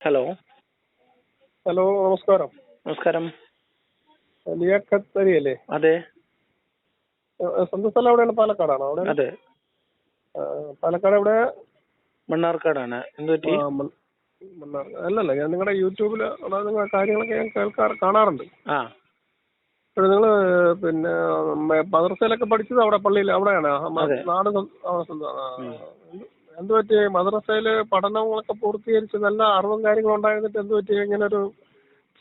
Hello. Hello, നമസ്കാരം. നമസ്കാരം. ലിയാഖത്ത് അലി അല്ലേ? അതെ. സ്വന്തം സ്ഥലം എവിടെയാണ്? പാലക്കാടാണോ? അവിടെ അതെ, പാലക്കാട് എവിടെ? മണ്ണാർക്കാടാണ്. എന്ത് പറ്റി? അല്ലല്ല, ഞാൻ നിങ്ങളുടെ യൂട്യൂബിൽ നിങ്ങളുടെ കാര്യങ്ങളൊക്കെ ഞാൻ കാണാറുണ്ട്. ആ, അപ്പോൾ നിങ്ങൾ പിന്നെ മദ്രസയിലൊക്കെ പഠിച്ചത് അവിടെ പള്ളിയിൽ അവിടെയാണ്? അതെ. നാട് എന്ത് പറ്റി? മദ്രസയിൽ പഠനങ്ങളൊക്കെ പൂർത്തീകരിച്ച് നല്ല അറിവും കാര്യങ്ങളും ഉണ്ടായിരുന്നിട്ട് എന്ത് പറ്റി ഇങ്ങനെ ഒരു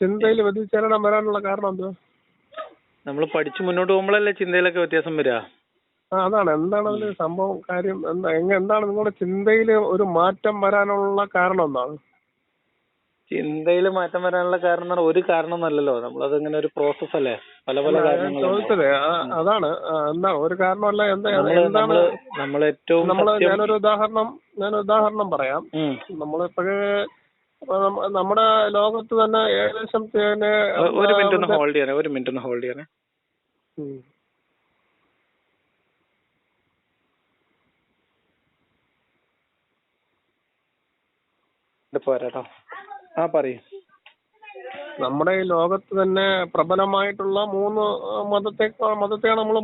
ചിന്തയിൽ വ്യതിചലനം വരാനുള്ള കാരണം എന്തുവാ? നമ്മൾ പഠിച്ച് മുന്നോട്ട് പോകുമ്പോഴല്ലേ ചിന്തയിലൊക്കെ വ്യത്യാസം വരിക. അതാണ്. എന്താണ് അതിൽ സംഭവം, കാര്യം എന്താണ് നിങ്ങളുടെ ചിന്തയിൽ ഒരു മാറ്റം വരാനുള്ള കാരണം എന്താണ്? ചിന്തയിൽ മാറ്റം വരാനുള്ള കാരണം എന്ന് പറഞ്ഞാൽ ഒരു കാരണം ഒന്നല്ലല്ലോ. നമ്മളത് ഇങ്ങനെ ഒരു പ്രോസസ് അല്ലേ, പല പല കാരണങ്ങളുണ്ട്. ചോദിച്ചത് അതാണ്. എന്താ ഒരു കാരണമല്ല, ഞാനൊരു ഉദാഹരണം പറയാം. നമ്മളിപ്പോഴേ നമ്മുടെ ലോകത്ത് തന്നെ ഏകദേശം ഒരു മിനിറ്റ് ഒന്ന് ഹോൾഡ് ചെയ്യണേ. പോരാട്ടോ. ആ, പറയൂ. നമ്മുടെ ഈ ലോകത്ത് തന്നെ പ്രബലമായിട്ടുള്ള മൂന്ന് മതത്തെയാണ് നമ്മൾ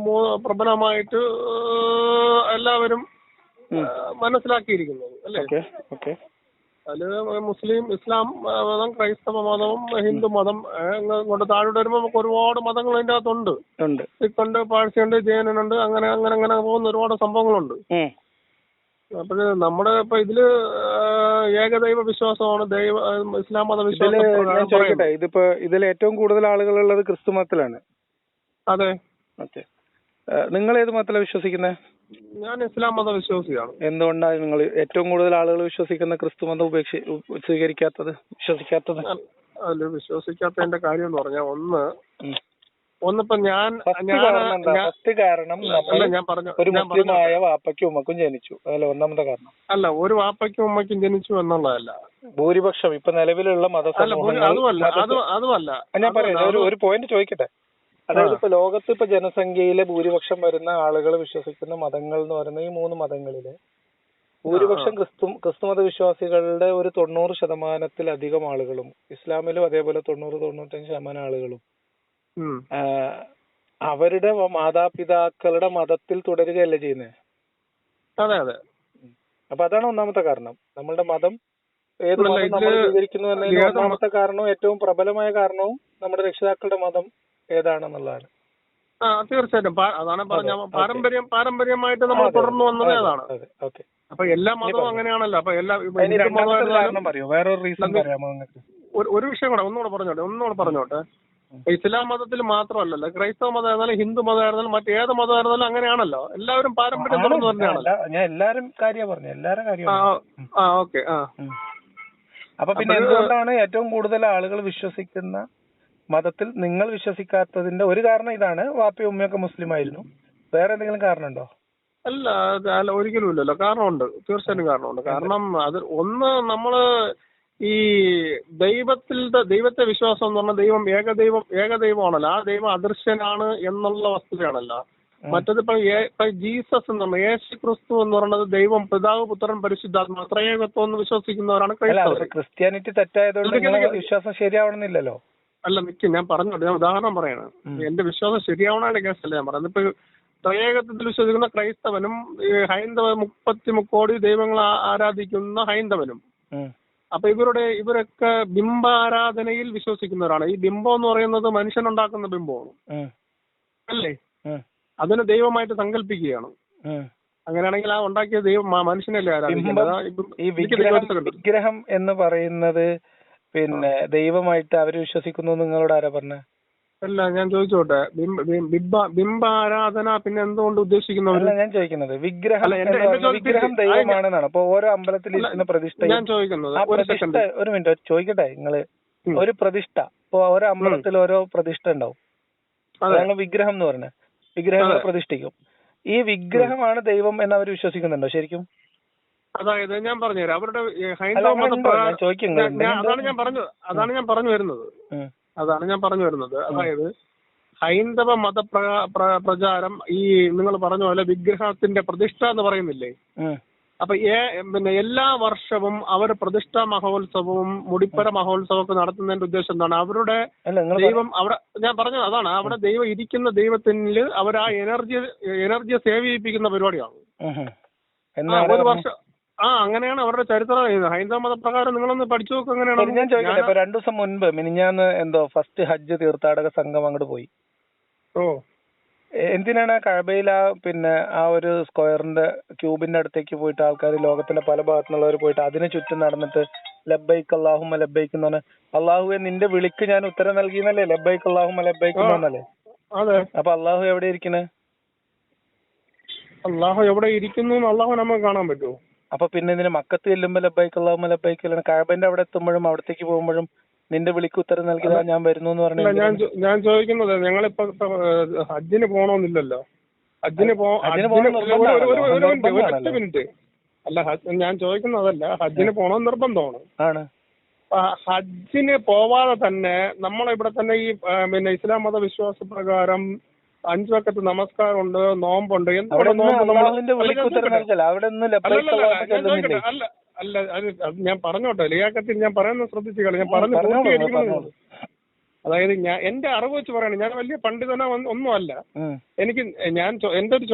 പ്രബലമായിട്ട് എല്ലാവരും മനസ്സിലാക്കിയിരിക്കുന്നത് അല്ലേ? അതില് മുസ്ലിം, ഇസ്ലാം മതം, ക്രൈസ്തവ മതവും ഹിന്ദു മതം കൊണ്ട് താഴോട്ട് വരുമ്പോൾ നമുക്ക് ഒരുപാട് മതങ്ങൾ അതിൻ്റെ അകത്തുണ്ട്. സിഖുണ്ട്, പാഴ്സിയുണ്ട്, ജൈനനുണ്ട്, അങ്ങനെ അങ്ങനെ അങ്ങനെ പോകുന്ന ഒരുപാട് സംഭവങ്ങളുണ്ട്. അപ്പോഴ് നമ്മുടെ ഇപ്പൊ ഇതില് ഏകദൈവ വിശ്വാസമാണ് ഇസ്ലാം മത വിശ്വാസം. ഇതിപ്പോ ഇതിൽ ഏറ്റവും കൂടുതൽ ആളുകളുള്ളത് ക്രിസ്തു മതത്തിലാണ്. അതെ. നിങ്ങൾ ഏത് മതത്തിലാണ് വിശ്വസിക്കുന്നത്? ഞാൻ ഇസ്ലാം മത വിശ്വാസിയാണ്. എന്തുകൊണ്ടാണ് നിങ്ങൾ ഏറ്റവും കൂടുതൽ ആളുകൾ വിശ്വസിക്കുന്ന ക്രിസ്തു മതം വിശ്വസിക്കാത്തത്? അതിൽ വിശ്വസിക്കാത്തതിന്റെ കാര്യം എന്ന് പറഞ്ഞാൽ ഒന്നിപ്പോ ഞാൻ ഒരു മുസ്ലിമായ വാപ്പയ്ക്കും ഉമ്മക്കും ജനിച്ചു, അതല്ല ഒന്നാമത്തെ കാരണം. അല്ല, ഒരു വാപ്പയ്ക്കും ഉമ്മയ്ക്കും ജനിച്ചു എന്നുള്ളതല്ല. ഭൂരിപക്ഷം ഇപ്പൊ നിലവിലുള്ള അതുമല്ല. ഞാൻ പറയാം, ഒരു പോയിന്റ് ചോദിക്കട്ടെ. അതായത് ഇപ്പൊ ലോകത്ത് ഇപ്പൊ ജനസംഖ്യയിലെ ഭൂരിപക്ഷം വരുന്ന ആളുകൾ വിശ്വസിക്കുന്ന മതങ്ങൾ എന്ന് പറയുന്ന ഈ മൂന്ന് മതങ്ങളില് ഭൂരിപക്ഷം ക്രിസ്തുമത വിശ്വാസികളുടെ ഒരു 90% ആളുകളും, ഇസ്ലാമിലും അതേപോലെ 90-95% ആളുകളും അവരുടെ മാതാപിതാക്കളുടെ മതത്തിൽ തുടരുകയല്ലേ ചെയ്യുന്നത്? അതെ അതെ. അപ്പൊ അതാണ് ഒന്നാമത്തെ കാരണം. നമ്മളുടെ മതം ഏത് മതം നമ്മൾ സ്വീകരിക്കുന്നു എന്നതിന് ഒന്നാമത്തെ കാരണവും ഏറ്റവും പ്രബലമായ കാരണവും നമ്മുടെ രക്ഷിതാക്കളുടെ മതം ഏതാണെന്നുള്ളതാണ്. തീർച്ചയായിട്ടും. അതാണ് പറഞ്ഞ പാരമ്പര്യമായിട്ട് നമ്മൾ തുടർന്നു വന്നത് അതാണ്. അപ്പൊ എല്ലാ മതവും അങ്ങനെയാണല്ലോ. അപ്പൊ വേറൊരു റീസൺ പറയാമോ? ഒരു വിഷയം കൂടെ ഒന്നുകൂടെ പറഞ്ഞോട്ടെ. ഇസ്ലാം മതത്തിൽ മാത്രമല്ലല്ലോ, ക്രൈസ്തവ മതമായിരുന്നാലും ഹിന്ദു മതമായിരുന്നാലും മറ്റേത് മതമായിരുന്നാലും അങ്ങനെയാണല്ലോ. എല്ലാവരും പാരമ്പര്യം തുടർന്നു തന്നെയാണല്ലോ. ഞാൻ എല്ലാരും കാര്യം പറഞ്ഞു. ഓക്കെ. അപ്പൊ പിന്നെ എന്തുകൊണ്ടാണ് ഏറ്റവും കൂടുതൽ ആളുകൾ വിശ്വസിക്കുന്ന മതത്തിൽ നിങ്ങൾ വിശ്വസിക്കാത്തതിന്റെ ഒരു കാരണം ഇതാണ്, വാപ്പയും ഉമ്മയൊക്കെ മുസ്ലിം ആയിരുന്നു. വേറെ എന്തെങ്കിലും കാരണമുണ്ടോ? അല്ല, ഒരിക്കലും ഇല്ലല്ലോ. കാരണമുണ്ട്, തീർച്ചയായിട്ടും കാരണമുണ്ട്. കാരണം അത് നമ്മള് ഈ ദൈവത്തെ വിശ്വാസം എന്ന് പറഞ്ഞാൽ ദൈവം ഏകദൈവമാണല്ലോ. ആ ദൈവം അദൃശ്യനാണ് എന്നുള്ള വസ്തുതയാണല്ലോ. മറ്റതിപ്പോ ജീസസ് എന്ന് പറഞ്ഞാൽ യേശു ക്രിസ്തു എന്ന് പറയുന്നത് ദൈവം പിതാവ്, പുത്രൻ, പരിശുദ്ധാത്മ ത്രയേകത്വം എന്ന് വിശ്വസിക്കുന്നവരാണ് ക്രൈസ്തവർ. ക്രിസ്ത്യാനിറ്റി തെറ്റായതുകൊണ്ട് വിശ്വാസം ശരിയാവണമെന്നില്ലല്ലോ. അല്ല, ഞാൻ പറഞ്ഞോട്ടെ, ഞാൻ ഉദാഹരണം പറയണം. എന്റെ വിശ്വാസം ശരിയാവണ കേസല്ല ഞാൻ പറയുന്നത്. ഇപ്പൊ ത്രയേകത്വത്തിൽ വിശ്വസിക്കുന്ന ക്രൈസ്തവനും ഹൈന്ദവ 30 കോടി ദൈവങ്ങളെ ആരാധിക്കുന്ന ഹൈന്ദവനും, അപ്പൊ ഇവരൊക്കെ ബിംബാരാധനയിൽ വിശ്വസിക്കുന്നവരാണ്. ഈ ബിംബം എന്ന് പറയുന്നത് മനുഷ്യനുണ്ടാക്കുന്ന ബിംബമാണ് അല്ലേ? അതിന് ദൈവമായിട്ട് സങ്കല്പിക്കുകയാണ്. അങ്ങനെയാണെങ്കിൽ ആ ഉണ്ടാക്കിയ ദൈവം മനുഷ്യനല്ലേ ആരാധിക്കുന്നത്? ഈ വിഗ്രഹം എന്ന് പറയുന്നത് പിന്നെ ദൈവമായിട്ട് അവര് വിശ്വസിക്കുന്നു നിങ്ങളോട് ആരാ പറഞ്ഞ? അല്ല, ഞാൻ ചോദിച്ചോട്ടെ, ബിംബാരാധന പിന്നെ എന്തുകൊണ്ട് ഉദ്ദേശിക്കുന്നവരല്ല ഞാൻ ചോദിക്കുന്നത്. വിഗ്രഹം ദൈവമാണെന്നാണ്. അപ്പൊ ഓരോ അമ്പലത്തിൽ ഇരിക്കുന്ന പ്രതിഷ്ഠ ഞാൻ ചോദിക്കുന്നത്. ഒരു മിനിറ്റ് ചോദിക്കട്ടെ. നിങ്ങള് ഒരു പ്രതിഷ്ഠ, ഇപ്പൊ ഓരോ അമ്പലത്തിൽ ഓരോ പ്രതിഷ്ഠ ഉണ്ടാവും, അതാണ് വിഗ്രഹം എന്ന് പറഞ്ഞത്. വിഗ്രഹങ്ങൾ പ്രതിഷ്ഠിക്കും. ഈ വിഗ്രഹമാണ് ദൈവം എന്ന് അവർ വിശ്വസിക്കുന്നുണ്ടോ ശരിക്കും? അതായത് ഞാൻ പറഞ്ഞുതരാം, അവരുടെ ഹൈന്ദവ അതാണ് ഞാൻ പറഞ്ഞു വരുന്നത്. അതായത് ഹൈന്ദവ മത പ്രചാരം ഈ നിങ്ങൾ പറഞ്ഞ പോലെ വിഗ്രഹത്തിന്റെ പ്രതിഷ്ഠ എന്ന് പറയുന്നില്ലേ, അപ്പൊ പിന്നെ എല്ലാ വർഷവും അവർ പ്രതിഷ്ഠാ മഹോത്സവവും മുടിപ്പര മഹോത്സവവും ഒക്കെ നടത്തുന്നതിന്റെ ഉദ്ദേശം എന്താണ്? അവരുടെ ദൈവം അവിടെ, ഞാൻ പറഞ്ഞത് അതാണ്, അവിടെ ദൈവം ഇരിക്കുന്ന ദൈവത്തില് അവർ ആ എനർജിയെ സേവ് ചെയ്യിപ്പിക്കുന്ന പരിപാടിയാണ്. ഒരു വർഷം അങ്ങനെയാണ് അവരുടെ ചരിത്രം. ഹൈന്ദവ മതപ്രകാരം നിങ്ങളൊന്ന് പഠിച്ചു നോക്കുക. അങ്ങനെയാണ്. ഞാൻ ചോദിക്കട്ടെ, ഇപ്പൊ 2 ദിവസം മുൻപ് മിനിഞ്ഞാന്ന് എന്തോ ഫസ്റ്റ് ഹജ്ജ് തീർത്ഥാടക സംഘം അങ്ങോട്ട് പോയി. എന്തിനാണ് കഅബയിൽ പിന്നെ ആ ഒരു സ്ക്വയറിന്റെ ക്യൂബിന്റെ അടുത്തേക്ക് പോയിട്ട് ആൾക്കാർ ലോകത്തിന്റെ പല ഭാഗത്തുനിന്നുള്ളവർ പോയിട്ട് അതിന് ചുറ്റും നടന്നിട്ട് ലബ്ബൈക്ക് അല്ലാഹുമ്മ ലബ്ബൈക്ക് എന്ന് പറഞ്ഞാൽ അള്ളാഹുവെ നിന്റെ വിളിക്ക് ഞാൻ ഉത്തരം നൽകിയെന്നല്ലേ ലബ്ബൈക്ക് അല്ലാഹുമ്മ ലബ്ബൈക്ക് എന്നല്ലേ? അപ്പൊ അള്ളാഹു എവിടെ ഇരിക്കണേ? അള്ളാഹു എവിടെ ഇരിക്കുന്നു അള്ളാഹു നമുക്ക് കാണാൻ പറ്റുമോ? അപ്പൊ പിന്നെ ഇതിന് മക്കത്ത് ചെല്ലുമ്പോ ലബ്ബൈക്ക് അല്ലാഹുമ്മ ലബ്ബൈക്ക് അല്ലാണ്, കഅബന്റെ അവിടെ എത്തുമ്പോഴും അവിടത്തേക്ക് പോകുമ്പോഴും നിന്റെ വിളിക്ക് ഉത്തരം നൽകിയതാ ഞാൻ വരുന്നു എന്ന് പറഞ്ഞു. ഞാൻ ചോദിക്കുന്നത്, ഞങ്ങളിപ്പോ ഹജ്ജിന് പോണോന്നില്ലല്ലോ. ഹജ്ജിന് ഒറ്റ മിനിറ്റ് അല്ല, ഞാൻ ചോദിക്കുന്നതല്ല, ഹജ്ജിന് പോണോന്ന് നിർബന്ധമാണ്. ഹജ്ജിന് പോവാതെ തന്നെ നമ്മളിവിടെ തന്നെ ഈ പിന്നെ ഇസ്ലാം മത വിശ്വാസ പ്രകാരം 5 വക്കത്ത് നമസ്കാരമുണ്ട്, നോമ്പുണ്ട്. അല്ല അത് ഞാൻ പറഞ്ഞോട്ടെ, ലിയാഖത്തിൽ ഞാൻ പറയുന്നത് ശ്രദ്ധിച്ചു. ഞാൻ പറഞ്ഞു. അതായത് എന്റെ അറിവ് വെച്ച് പറയണം, ഞാൻ വലിയ പണ്ഡിതനോ ഒന്നും അല്ല. എനിക്ക് എന്റെ ഒരു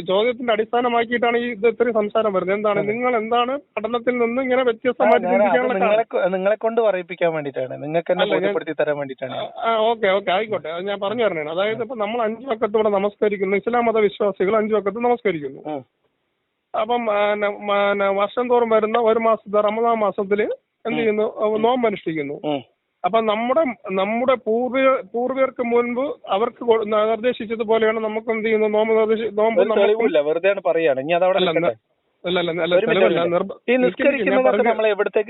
ചോദ്യത്തിന്റെ അടിസ്ഥാനമാക്കിയിട്ടാണ് ഇത് ഇത്രയും സംസാരം വരുന്നത്. എന്താണ് നിങ്ങൾ എന്താണ് പഠനത്തിൽ നിന്ന് ഇങ്ങനെ വ്യത്യസ്തമായിട്ട് നിങ്ങളെ കൊണ്ട് പറയിപ്പിക്കാൻ വേണ്ടിയിട്ടാണ്, നിങ്ങൾക്ക് തരാൻ വേണ്ടിയിട്ടാണ്. ഓക്കെ ആയിക്കോട്ടെ, അത് ഞാൻ പറഞ്ഞു തരണേ. അതായത് ഇപ്പൊ നമ്മൾ 5 വക്കത്ത് ഇവിടെ നമസ്കരിക്കുന്നു, ഇസ്ലാം മത വിശ്വാസികൾ 5 വക്കത്ത് നമസ്കരിക്കുന്നു. അപ്പം വർഷം തോറും വരുന്ന ഒരു മാസത്തെ റമദാൻ മാസത്തില് എന്ത് ചെയ്യുന്നു? നോമ്പ് അനുഷ്ഠിക്കുന്നു. അപ്പൊ നമ്മുടെ പൂർവികർക്ക് മുൻപ് അവർക്ക് നിർദ്ദേശിച്ചതുപോലെയാണ് നമുക്ക് എന്ത് ചെയ്യുന്നു? നോമ്പ് വെറുതെ പറയാണ്.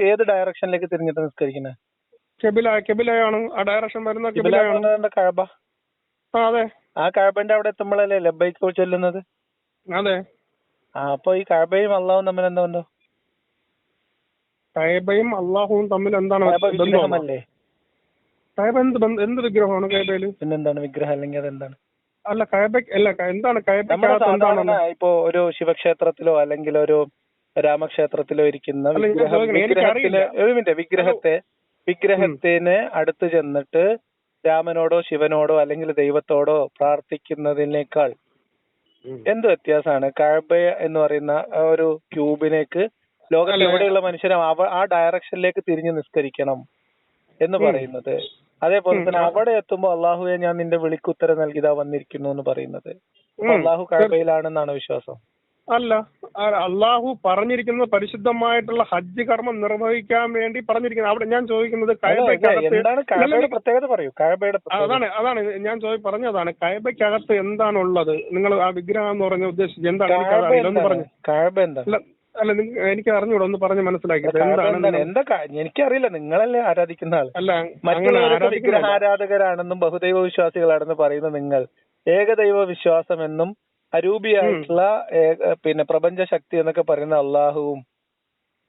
ഏത് ഡയറക്ഷനിലേക്ക് തിരിഞ്ഞിട്ട് നിസ്കരിക്കുന്നത്? കെബിലയാണ് ആ ഡയറക്ഷൻ വരുന്ന കെബിലയാണ്. കഅബ. അതെ, ആ കഅബന്റെ അവിടെ എത്തുമ്പോഴല്ലേ ലബ്ബൈക്ക് ചൊല്ലുന്നത്? അതെ. അപ്പൊ ഈ കഅബയും അള്ളാഹും തമ്മിൽ എന്താ ബന്ധം? കഅബയും അള്ളാഹുവും തമ്മിൽ എന്താണ് ബന്ധമല്ലേ? കഅബ എന്ത് വിഗ്രഹമാണ് കഅബയില്? പിന്നെന്താണ് വിഗ്രഹം അല്ലെങ്കിൽ അതെന്താണ്? അല്ല കഅബ അല്ല, എന്താണ് കഅബ? ഇപ്പോ ഒരു ശിവക്ഷേത്രത്തിലോ അല്ലെങ്കിൽ ഒരു രാമക്ഷേത്രത്തിലോ ഇരിക്കുന്ന വിഗ്രഹത്തിന് അടുത്ത് ചെന്നിട്ട് രാമനോടോ ശിവനോടോ അല്ലെങ്കിൽ ദൈവത്തോടോ പ്രാർത്ഥിക്കുന്നതിനേക്കാൾ എന്ത് വ്യത്യാസമാണ് കഅബ എന്ന് പറയുന്ന ഒരു ക്യൂബിനേക്ക് ലോകത്തിൽ എവിടെയുള്ള മനുഷ്യരും ആ ഡയറക്ഷനിലേക്ക് തിരിഞ്ഞു നിസ്കരിക്കണം എന്ന് പറയുന്നത്? അതേപോലെ തന്നെ അവിടെ എത്തുമ്പോ അള്ളാഹുവെ ഞാൻ നിന്റെ വിളിക്ക് ഉത്തരം നൽകിയതാ വന്നിരിക്കുന്നു എന്ന് പറയുന്നത്. അള്ളാഹു കഅബയിലാണെന്നാണ് വിശ്വാസം? അല്ല, അള്ളാഹു പറഞ്ഞിരിക്കുന്നത് പരിശുദ്ധമായിട്ടുള്ള ഹജ്ജ് കർമ്മം നിർവഹിക്കാൻ വേണ്ടി പറഞ്ഞിരിക്കുന്നത്. അവിടെ ഞാൻ ചോദിക്കുന്നത് പ്രത്യേകത പറയൂ. കഅബയുടെ അതാണ് ഞാൻ പറഞ്ഞതാണ്, കഅബയ്ക്കകത്ത് എന്താണുള്ളത്? നിങ്ങൾ ആ വിഗ്രഹം എന്ന് പറഞ്ഞ ഉദ്ദേശിച്ചത് എന്താണ്? പറഞ്ഞു. കഅബ എന്താ? അല്ല, എനിക്ക് അറിഞ്ഞൂടെ, ഒന്ന് പറഞ്ഞ് മനസ്സിലാക്കി. എനിക്കറിയില്ല, നിങ്ങളല്ലേ ആരാധിക്കുന്ന ആൾ. അല്ല, മറ്റുള്ളവരൊക്കെ വിഗ്രഹാരാധകരാണെന്നും ബഹുദൈവ വിശ്വാസികളാണെന്ന് പറയുന്ന നിങ്ങൾ ഏകദൈവ വിശ്വാസം എന്നും അരൂപിയായിട്ടുള്ള പിന്നെ പ്രപഞ്ച ശക്തി എന്നൊക്കെ പറയുന്ന അള്ളാഹുവും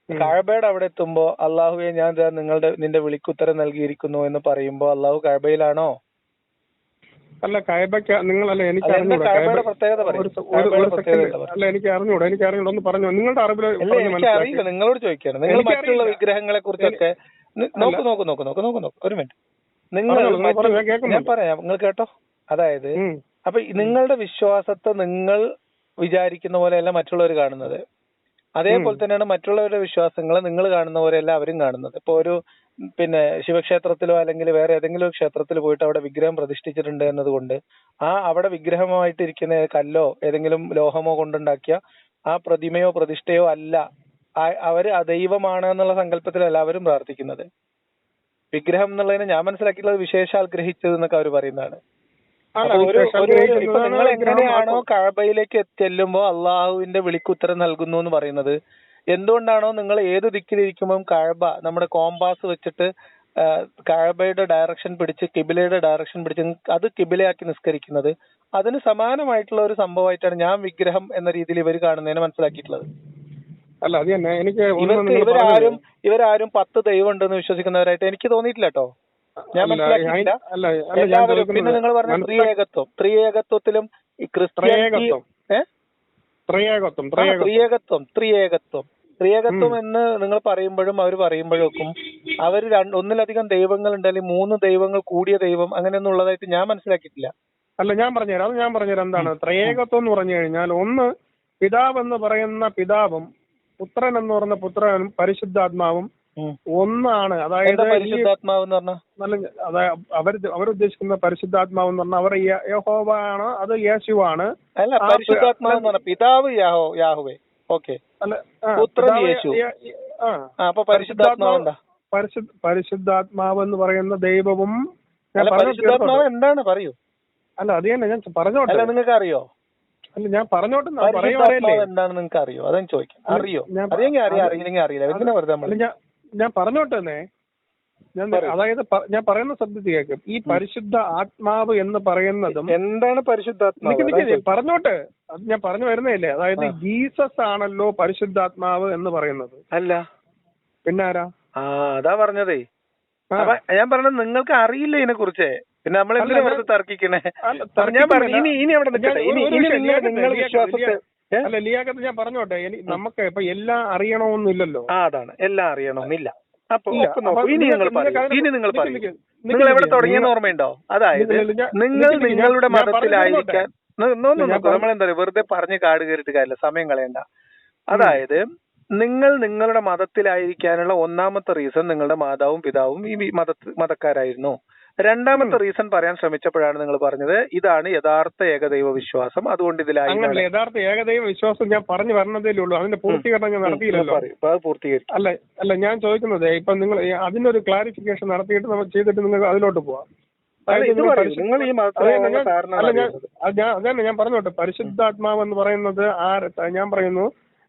കഅബയുടെ അവിടെ എത്തുമ്പോ അള്ളാഹുവെ ഞാൻ നിന്റെ വിളിക്കുത്തരം നൽകിയിരിക്കുന്നു എന്ന് പറയുമ്പോ അള്ളാഹു കഅബയിലാണോ? അല്ല, കഅബയ്ക്ക് നിങ്ങളല്ല, എനിക്ക് അറിഞ്ഞൂടാ. അല്ല, എനിക്ക് അറിഞ്ഞൂടാ ഒന്ന് പറഞ്ഞു. നിങ്ങളുടെ അറിവിൽ അറിയില്ല, നിങ്ങളോട് ചോദിക്കുകയാണ്. നിങ്ങൾ മറ്റുള്ള വിഗ്രഹങ്ങളെ കുറിച്ചൊക്കെ നോക്ക് ഒരു മിനിറ്റ്. ഞാൻ പറയാം, നിങ്ങൾ കേട്ടോ. അതായത് അപ്പൊ നിങ്ങളുടെ വിശ്വാസത്തെ നിങ്ങൾ വിചാരിക്കുന്ന പോലെയല്ല മറ്റുള്ളവർ കാണുന്നത്. അതേപോലെ തന്നെയാണ് മറ്റുള്ളവരുടെ വിശ്വാസങ്ങളെ നിങ്ങൾ കാണുന്ന പോലെയല്ല അവരും കാണുന്നത്. ഇപ്പൊ ഒരു പിന്നെ ശിവക്ഷേത്രത്തിലോ അല്ലെങ്കിൽ വേറെ ഏതെങ്കിലും ഒരു ക്ഷേത്രത്തിൽ പോയിട്ട് അവിടെ വിഗ്രഹം പ്രതിഷ്ഠിച്ചിട്ടുണ്ട് എന്നതുകൊണ്ട് അവിടെ വിഗ്രഹമായിട്ട് ഇരിക്കുന്ന കല്ലോ ഏതെങ്കിലും ലോഹമോ കൊണ്ടുണ്ടാക്കിയ ആ പ്രതിമയോ പ്രതിഷ്ഠയോ അല്ല അവര് അദൈവമാണ് എന്നുള്ള സങ്കല്പത്തിലല്ല അവരും പ്രാർത്ഥിക്കുന്നത്. വിഗ്രഹം എന്നുള്ളതിനെ ഞാൻ മനസ്സിലാക്കിയിട്ടുള്ളത് വിശേഷാൽ ഗ്രഹിച്ചത് എന്നൊക്കെ അവർ പറയുന്നതാണ്. നിങ്ങൾ എങ്ങനെയാണോ കഅബയിലേക്ക് ചെല്ലുമ്പോ അള്ളാഹുവിന്റെ വിളിക്കുത്തരം നൽകുന്നു എന്ന് പറയുന്നത്, എന്തുകൊണ്ടാണോ നിങ്ങൾ ഏത് ദിക്കിലിരിക്കുമ്പോൾ കഅബ നമ്മുടെ കോമ്പാസ് വെച്ചിട്ട് കഅബയുടെ ഡയറക്ഷൻ പിടിച്ച് കിബിലയുടെ ഡയറക്ഷൻ പിടിച്ച് അത് കിബിലയാക്കി നിസ്കരിക്കുന്നത്, അതിന് സമാനമായിട്ടുള്ള ഒരു സംഭവമായിട്ടാണ് ഞാൻ വിഗ്രഹം എന്ന രീതിയിൽ ഇവർ കാണുന്നതിനെ മനസ്സിലാക്കിയിട്ടുള്ളത്. അല്ല, അത് തന്നെ എനിക്ക് ഇവരാരും 10 ദൈവം ഉണ്ടെന്ന് വിശ്വസിക്കുന്നവരായിട്ട് എനിക്ക് തോന്നിയിട്ടില്ല കേട്ടോ. ഞാൻ മനസ്സിലാക്കിയില്ല. എല്ലാവരും പിന്നെ നിങ്ങൾ പറഞ്ഞ ത്രിയേകത്വത്തിലും ഈ ക്രിസ്ത്യാനിറ്റി ത്രിയേകത്വം ത്രിയേകത്വം എന്ന് നിങ്ങൾ പറയുമ്പോഴും അവർ പറയുമ്പോഴേക്കും അവർ ഒന്നിലധികം ദൈവങ്ങൾ ഉണ്ട്, അല്ലെങ്കിൽ 3 ദൈവങ്ങൾ കൂടിയ ദൈവം അങ്ങനെയൊന്നും ഉള്ളതായിട്ട് ഞാൻ മനസ്സിലാക്കിയിട്ടില്ല. അല്ല, ഞാൻ പറഞ്ഞുതരാം എന്താണ് ത്രിയേകത്വം എന്ന് പറഞ്ഞു കഴിഞ്ഞാൽ. ഒന്ന്, പിതാവ് എന്ന് പറയുന്ന പിതാവും പുത്രൻ എന്ന് പറയുന്ന പുത്രനും പരിശുദ്ധാത്മാവും ഒന്നാണ്. അതായത് പരിശുദ്ധാത്മാവ് എന്ന് പറഞ്ഞാൽ അവരുദ്ദേശിക്കുന്ന പരിശുദ്ധാത്മാവ് എന്ന് പറഞ്ഞാൽ അവർ യഹോവ ആണ്, അത് യേശുവാണ്. അല്ല, പരിശുദ്ധാത്മാവ് എന്ന് പറഞ്ഞാൽ പിതാവ് യാഹോവേ, ഓക്കെ, പുത്രൻ യേശു. അപ്പൊ പരിശുദ്ധാത്മാവ് എന്ന് പറയുന്ന ദൈവവും പരിശുദ്ധാത്മാവ് എന്താണ് പറയൂ. അല്ല, അത് തന്നെ ഞാൻ പറഞ്ഞോട്ടെ. അല്ല, നിങ്ങൾക്ക് അറിയോ? അല്ല, ഞാൻ പറഞ്ഞോട്ടെ. എന്താണ് നിങ്ങൾക്ക് അറിയോ? അതെന്ന് ചോദിക്കാം. അറിയോ? അറിയെങ്കിൽ അറിയില്ല. എന്തിനാ വെറുതെ ഞാൻ പറഞ്ഞോട്ടെ. അതായത് ഞാൻ പറയുന്ന ശബ്ദത്തിൽ കേൾക്കും. ഈ പരിശുദ്ധ ആത്മാവ് എന്ന് പറയുന്നതും എന്താണ് പരിശുദ്ധാത്മാവ്? പറഞ്ഞോട്ടെ, അത് ഞാൻ പറഞ്ഞു വരുന്നതല്ലേ. അതായത് ജീസസ് ആണല്ലോ പരിശുദ്ധാത്മാവ് എന്ന് പറയുന്നത്. അല്ല, പിന്നെ ആരാ? അതാ പറഞ്ഞതേ. ഞാൻ പറഞ്ഞത് നിങ്ങൾക്ക് അറിയില്ല ഇതിനെ കുറിച്ച്. പിന്നെ നമ്മൾ എന്തിനാ വെറുതെ തർക്കിക്കണേ? ഞാൻ പറഞ്ഞു ഇനി അവിടെ നിൽക്കട്ടെ. നിങ്ങൾ വിശ്വാസത്തെ അല്ല ലിയാഖത്ത്, ഞാൻ പറഞ്ഞോട്ടെ. നമുക്ക് ഇപ്പൊ എല്ലാം അറിയണമെന്നില്ലല്ലോ. അതാണ്, എല്ലാം അറിയണമെന്നില്ല. അപ്പൊ ഇനി നിങ്ങൾ പറയും. നിങ്ങൾ എവിടെ തുടങ്ങിയെന്ന് ഓർമ്മയുണ്ടോ? അതായത് നിങ്ങൾ നിങ്ങളുടെ മതത്തിലായിരിക്കാൻ നമ്മളെന്താ പറയുക, വെറുതെ പറഞ്ഞ് കാട് കയറിയിട്ട് കാര്യമില്ല, സമയം കളയണ്ട. അതായത് നിങ്ങൾ നിങ്ങളുടെ മതത്തിലായിരിക്കാനുള്ള ഒന്നാമത്തെ റീസൺ നിങ്ങളുടെ മാതാവും പിതാവും ഈ മതക്കാരായിരുന്നു. രണ്ടാമത്തെ റീസൺ പറയാൻ ശ്രമിച്ചപ്പോഴാണ് നിങ്ങൾ പറഞ്ഞത് ഇതാണ് യഥാർത്ഥ ഏകദൈവ വിശ്വാസം, അതുകൊണ്ട് ഇതിലായി. യഥാർത്ഥ ഏകദൈവ വിശ്വാസം ഞാൻ പറഞ്ഞു വരണതേ ഉള്ളൂ, അതിന്റെ പൂർത്തീകരണം ഞാൻ നടത്തിയില്ലല്ലോ. പൂർത്തീകരിക്കും. അല്ല ഞാൻ ചോദിക്കുന്നത് ഇപ്പൊ നിങ്ങൾ അതിനൊരു ക്ലാരിഫിക്കേഷൻ നടത്തിയിട്ട് നമ്മൾ ചെയ്തിട്ട് നിങ്ങൾക്ക് അതിലോട്ട് പോവാം. ഞാൻ പറഞ്ഞോട്ടെ. പരിശുദ്ധാത്മാവ് എന്ന് പറയുന്നത് ഞാൻ പറയുന്നു,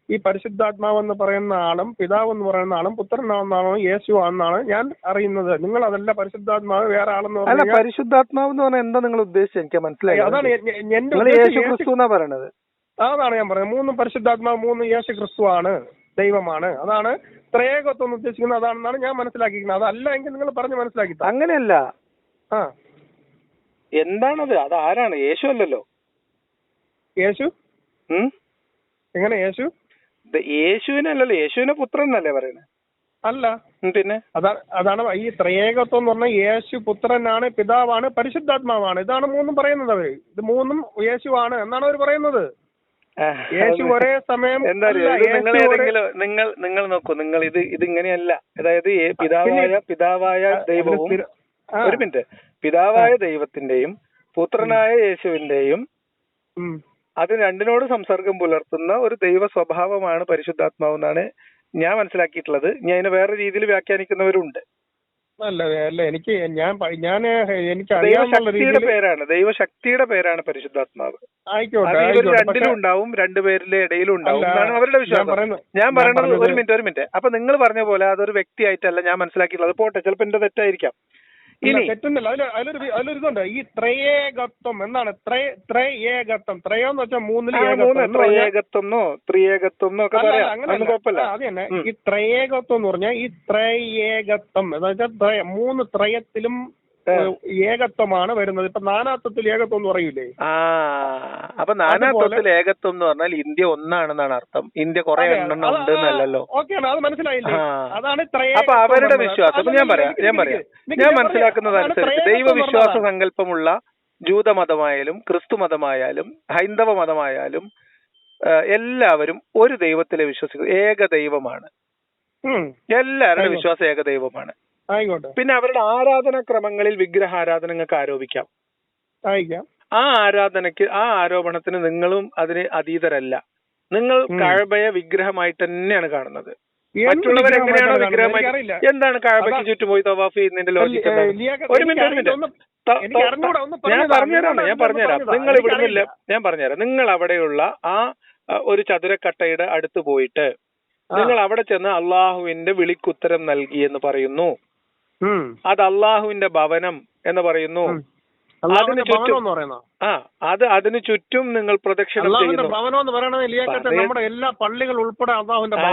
ഈ പരിശുദ്ധാത്മാവ് എന്ന് പറയുന്ന ആളും പിതാവ് എന്ന് പറയുന്ന ആളും പുത്രനാണെന്നാണോ യേശു ആണെന്നാണ് ഞാൻ അറിയുന്നത്. നിങ്ങൾ അതല്ല പരിശുദ്ധാത്മാവ് വേറെ ആളെന്ന് പറഞ്ഞാൽ പരിശുദ്ധാത്മാവ് എന്ന് പറഞ്ഞാൽ എന്താ നിങ്ങൾ ഉദ്ദേശിച്ചത്? എനിക്ക് മനസ്സിലായി. അതാണ് പറയണത്. അതാണ് ഞാൻ പറയുന്നത്. 3 പരിശുദ്ധാത്മാവ് 3 യേശു ക്രിസ്തു ആണ്, ദൈവമാണ്. അതാണ് ത്രേകത്വം എന്ന് ഉദ്ദേശിക്കുന്നത്. അതാണെന്നാണ് ഞാൻ മനസ്സിലാക്കിയിരിക്കുന്നത്. അതല്ല എങ്കിൽ നിങ്ങൾ പറഞ്ഞ് മനസ്സിലാക്കി. അങ്ങനെയല്ല. എന്താണത്? അത് ആരാണ്? യേശു അല്ലല്ലോ. യേശു എങ്ങനെ? യേശുവിനല്ലല്ലോ, യേശുവിനെ പുത്രനല്ലേ പറയുന്നത്? അല്ല, പിന്നെ അതാണ് ഈ ത്രേകത്വം എന്ന് പറഞ്ഞാൽ യേശു പുത്രനാണ്, പിതാവാണ്, പരിശുദ്ധാത്മാവാണ്. ഇതാണ് 3 പറയുന്നത് അവര്. ഇത് 3 യേശുവാണ് എന്നാണ് അവർ പറയുന്നത്. യേശു ഒരേ സമയം നിങ്ങൾ നോക്കൂ, നിങ്ങൾ ഇതിങ്ങനെയല്ല. അതായത് പിതാവായ ദൈവവും ഒരു മിനിറ്റ്, പിതാവായ ദൈവത്തിന്റെയും പുത്രനായ യേശുവിന്റെയും അത് രണ്ടിനോട് സംസർഗം പുലർത്തുന്ന ഒരു ദൈവ സ്വഭാവമാണ് പരിശുദ്ധാത്മാവ് എന്നാണ് ഞാൻ മനസ്സിലാക്കിയിട്ടുള്ളത്. ഞാൻ അതിനെ വേറെ രീതിയിൽ വ്യാഖ്യാനിക്കുന്നവരുണ്ട്. ദൈവശക്തിയുടെ പേരാണ് പരിശുദ്ധാത്മാവ്. രണ്ടിലും ഉണ്ടാവും, രണ്ടുപേരിലെ ഇടയിലും ഉണ്ടാവും എന്നാണ് അവരുടെ വിശ്വാസം. ഞാൻ പറയുന്നത് ഒരു മിനിറ്റ്. അപ്പൊ നിങ്ങൾ പറഞ്ഞ പോലെ അതൊരു വ്യക്തിയായിട്ടല്ല ഞാൻ മനസ്സിലാക്കിയിട്ടുള്ളത്. പോട്ടെ, ചിലപ്പോ എന്റെ തെറ്റായിരിക്കാം. തെറ്റുന്നില്ല. അതിലൊരിതുണ്ട്. ഈ ത്രയേകത്വം എന്താണ്? ത്രയേകത്വം, ത്രയം എന്ന് വെച്ചാൽ 3 അത് തന്നെ. ഈ ത്രയേകത്വം എന്ന് പറഞ്ഞാൽ ഈ ത്രയേകത്വം എന്ന് വെച്ചാൽ 3 ത്രയത്തിലും ഏകത്വമാണ് വരുന്നത്. ഇപ്പൊ നാനാത്വത്തിൽ ഏകത്വം എന്ന് പറയൂലേ? അപ്പൊ നാനാത്വത്തിൽ ഏകത്വം എന്ന് പറഞ്ഞാൽ ഇന്ത്യ ഒന്നാണെന്നാണ് അർത്ഥം. ഇന്ത്യ കുറെ എണ്ണം ഉണ്ട് എന്നല്ലല്ലോ. ഓക്കെയാണ്, അത് മനസ്സിലായില്ലേ? അതാണ് അപ്പൊ അവരുടെ വിശ്വാസം. ഞാൻ മനസ്സിലാക്കുന്നതനുസരിച്ച് ദൈവവിശ്വാസ സങ്കല്പമുള്ള ജൂതമതമായാലും ക്രിസ്തു മതമായാലും ഹൈന്ദവ മതമായാലും എല്ലാവരും ഒരു ദൈവത്തിലെ വിശ്വസിക്കുന്നത്. ഏകദൈവമാണ്. എല്ലാവരുടെ വിശ്വാസം ഏകദൈവമാണ്. പിന്നെ അവരുടെ ആരാധനാക്രമങ്ങളിൽ വിഗ്രഹാരാധനങ്ങൾക്ക് ആരോപിക്കാം. ആ ആരോപണത്തിന് നിങ്ങളും അതിന് അതീതരല്ല. നിങ്ങൾ കഅബയെ വിഗ്രഹമായിട്ട് തന്നെയാണ് കാണുന്നത്. മറ്റുള്ളവർ എങ്ങനെയാണോ വിഗ്രഹമായി? എന്താണ് കഅബയ്ക്ക് ചുറ്റും പോയി തവാഫ് ചെയ്യുന്നതിന്റെ ലോജിക്ക്? ഒരു മിനിറ്റ് ഞാൻ പറഞ്ഞുതരാം. നിങ്ങൾ ഇവിടുന്നില്ല, ഞാൻ പറഞ്ഞുതരാം. നിങ്ങൾ അവിടെയുള്ള ആ ഒരു ചതുരക്കട്ടയുടെ അടുത്ത് പോയിട്ട് നിങ്ങൾ അവിടെ ചെന്ന് അള്ളാഹുവിന്റെ വിളിക്കുത്തരം നൽകി എന്ന് പറയുന്നു. അത് അള്ളാഹുവിന്റെ ഭവനം എന്ന് പറയുന്നു. അതിന് ചുറ്റും അതിന് ചുറ്റും നിങ്ങൾ പ്രദക്ഷിണം ചെയ്യുന്നു.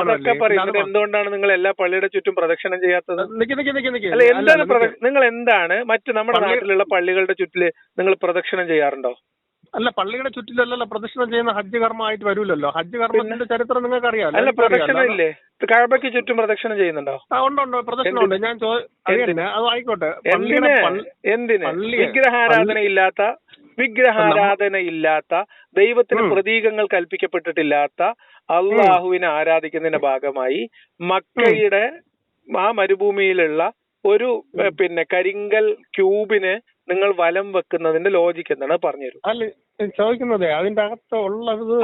അതൊക്കെ പറയുന്നത് എന്തുകൊണ്ടാണ് നിങ്ങൾ എല്ലാ പള്ളിയുടെ ചുറ്റും പ്രദക്ഷിണം ചെയ്യാത്തത്? അല്ല, എന്താണ് നിങ്ങൾ എന്താണ് മറ്റു നമ്മുടെ നാട്ടിലുള്ള പള്ളികളുടെ ചുറ്റില് നിങ്ങൾ പ്രദക്ഷിണം ചെയ്യാറുണ്ടോ? അല്ല, പള്ളിയുടെ ചുറ്റിലല്ലല്ലോ പ്രദക്ഷിണം ചെയ്യുന്ന ഹജ്ജ് കർമ്മമായിട്ട് വരൂലല്ലോ. ഹജ്ജ് കർമ്മത്തിന്റെ ചരിത്രം നിങ്ങൾക്ക് അറിയാമല്ലോ. അല്ല, പ്രദക്ഷിണം ഇല്ലേ? കഅബയ്ക്ക് ചുറ്റും പ്രദക്ഷിണം ചെയ്യുന്നുണ്ടോ? ഉണ്ട്, പ്രദക്ഷിണം ഉണ്ട്. ഞാൻ അത് ആയിക്കോട്ടെ. എന്തിന്? വിഗ്രഹാരാധനയില്ലാത്ത ദൈവത്തിന് പ്രതീകങ്ങൾ കൽപ്പിക്കപ്പെട്ടിട്ടില്ലാത്ത അള്ളാഹുവിനെ ആരാധിക്കുന്നതിന്റെ ഭാഗമായി മക്കയുടെ ആ മരുഭൂമിയിലുള്ള ഒരു കരിങ്കൽ ക്യൂബിന് നിങ്ങൾ വലം വെക്കുന്നതിന്റെ ലോജിക്ക് എന്താണ് പറഞ്ഞുതരും? അല്ല, ചോദിക്കുന്നത് അതിന്റെ അകത്തുള്ളത്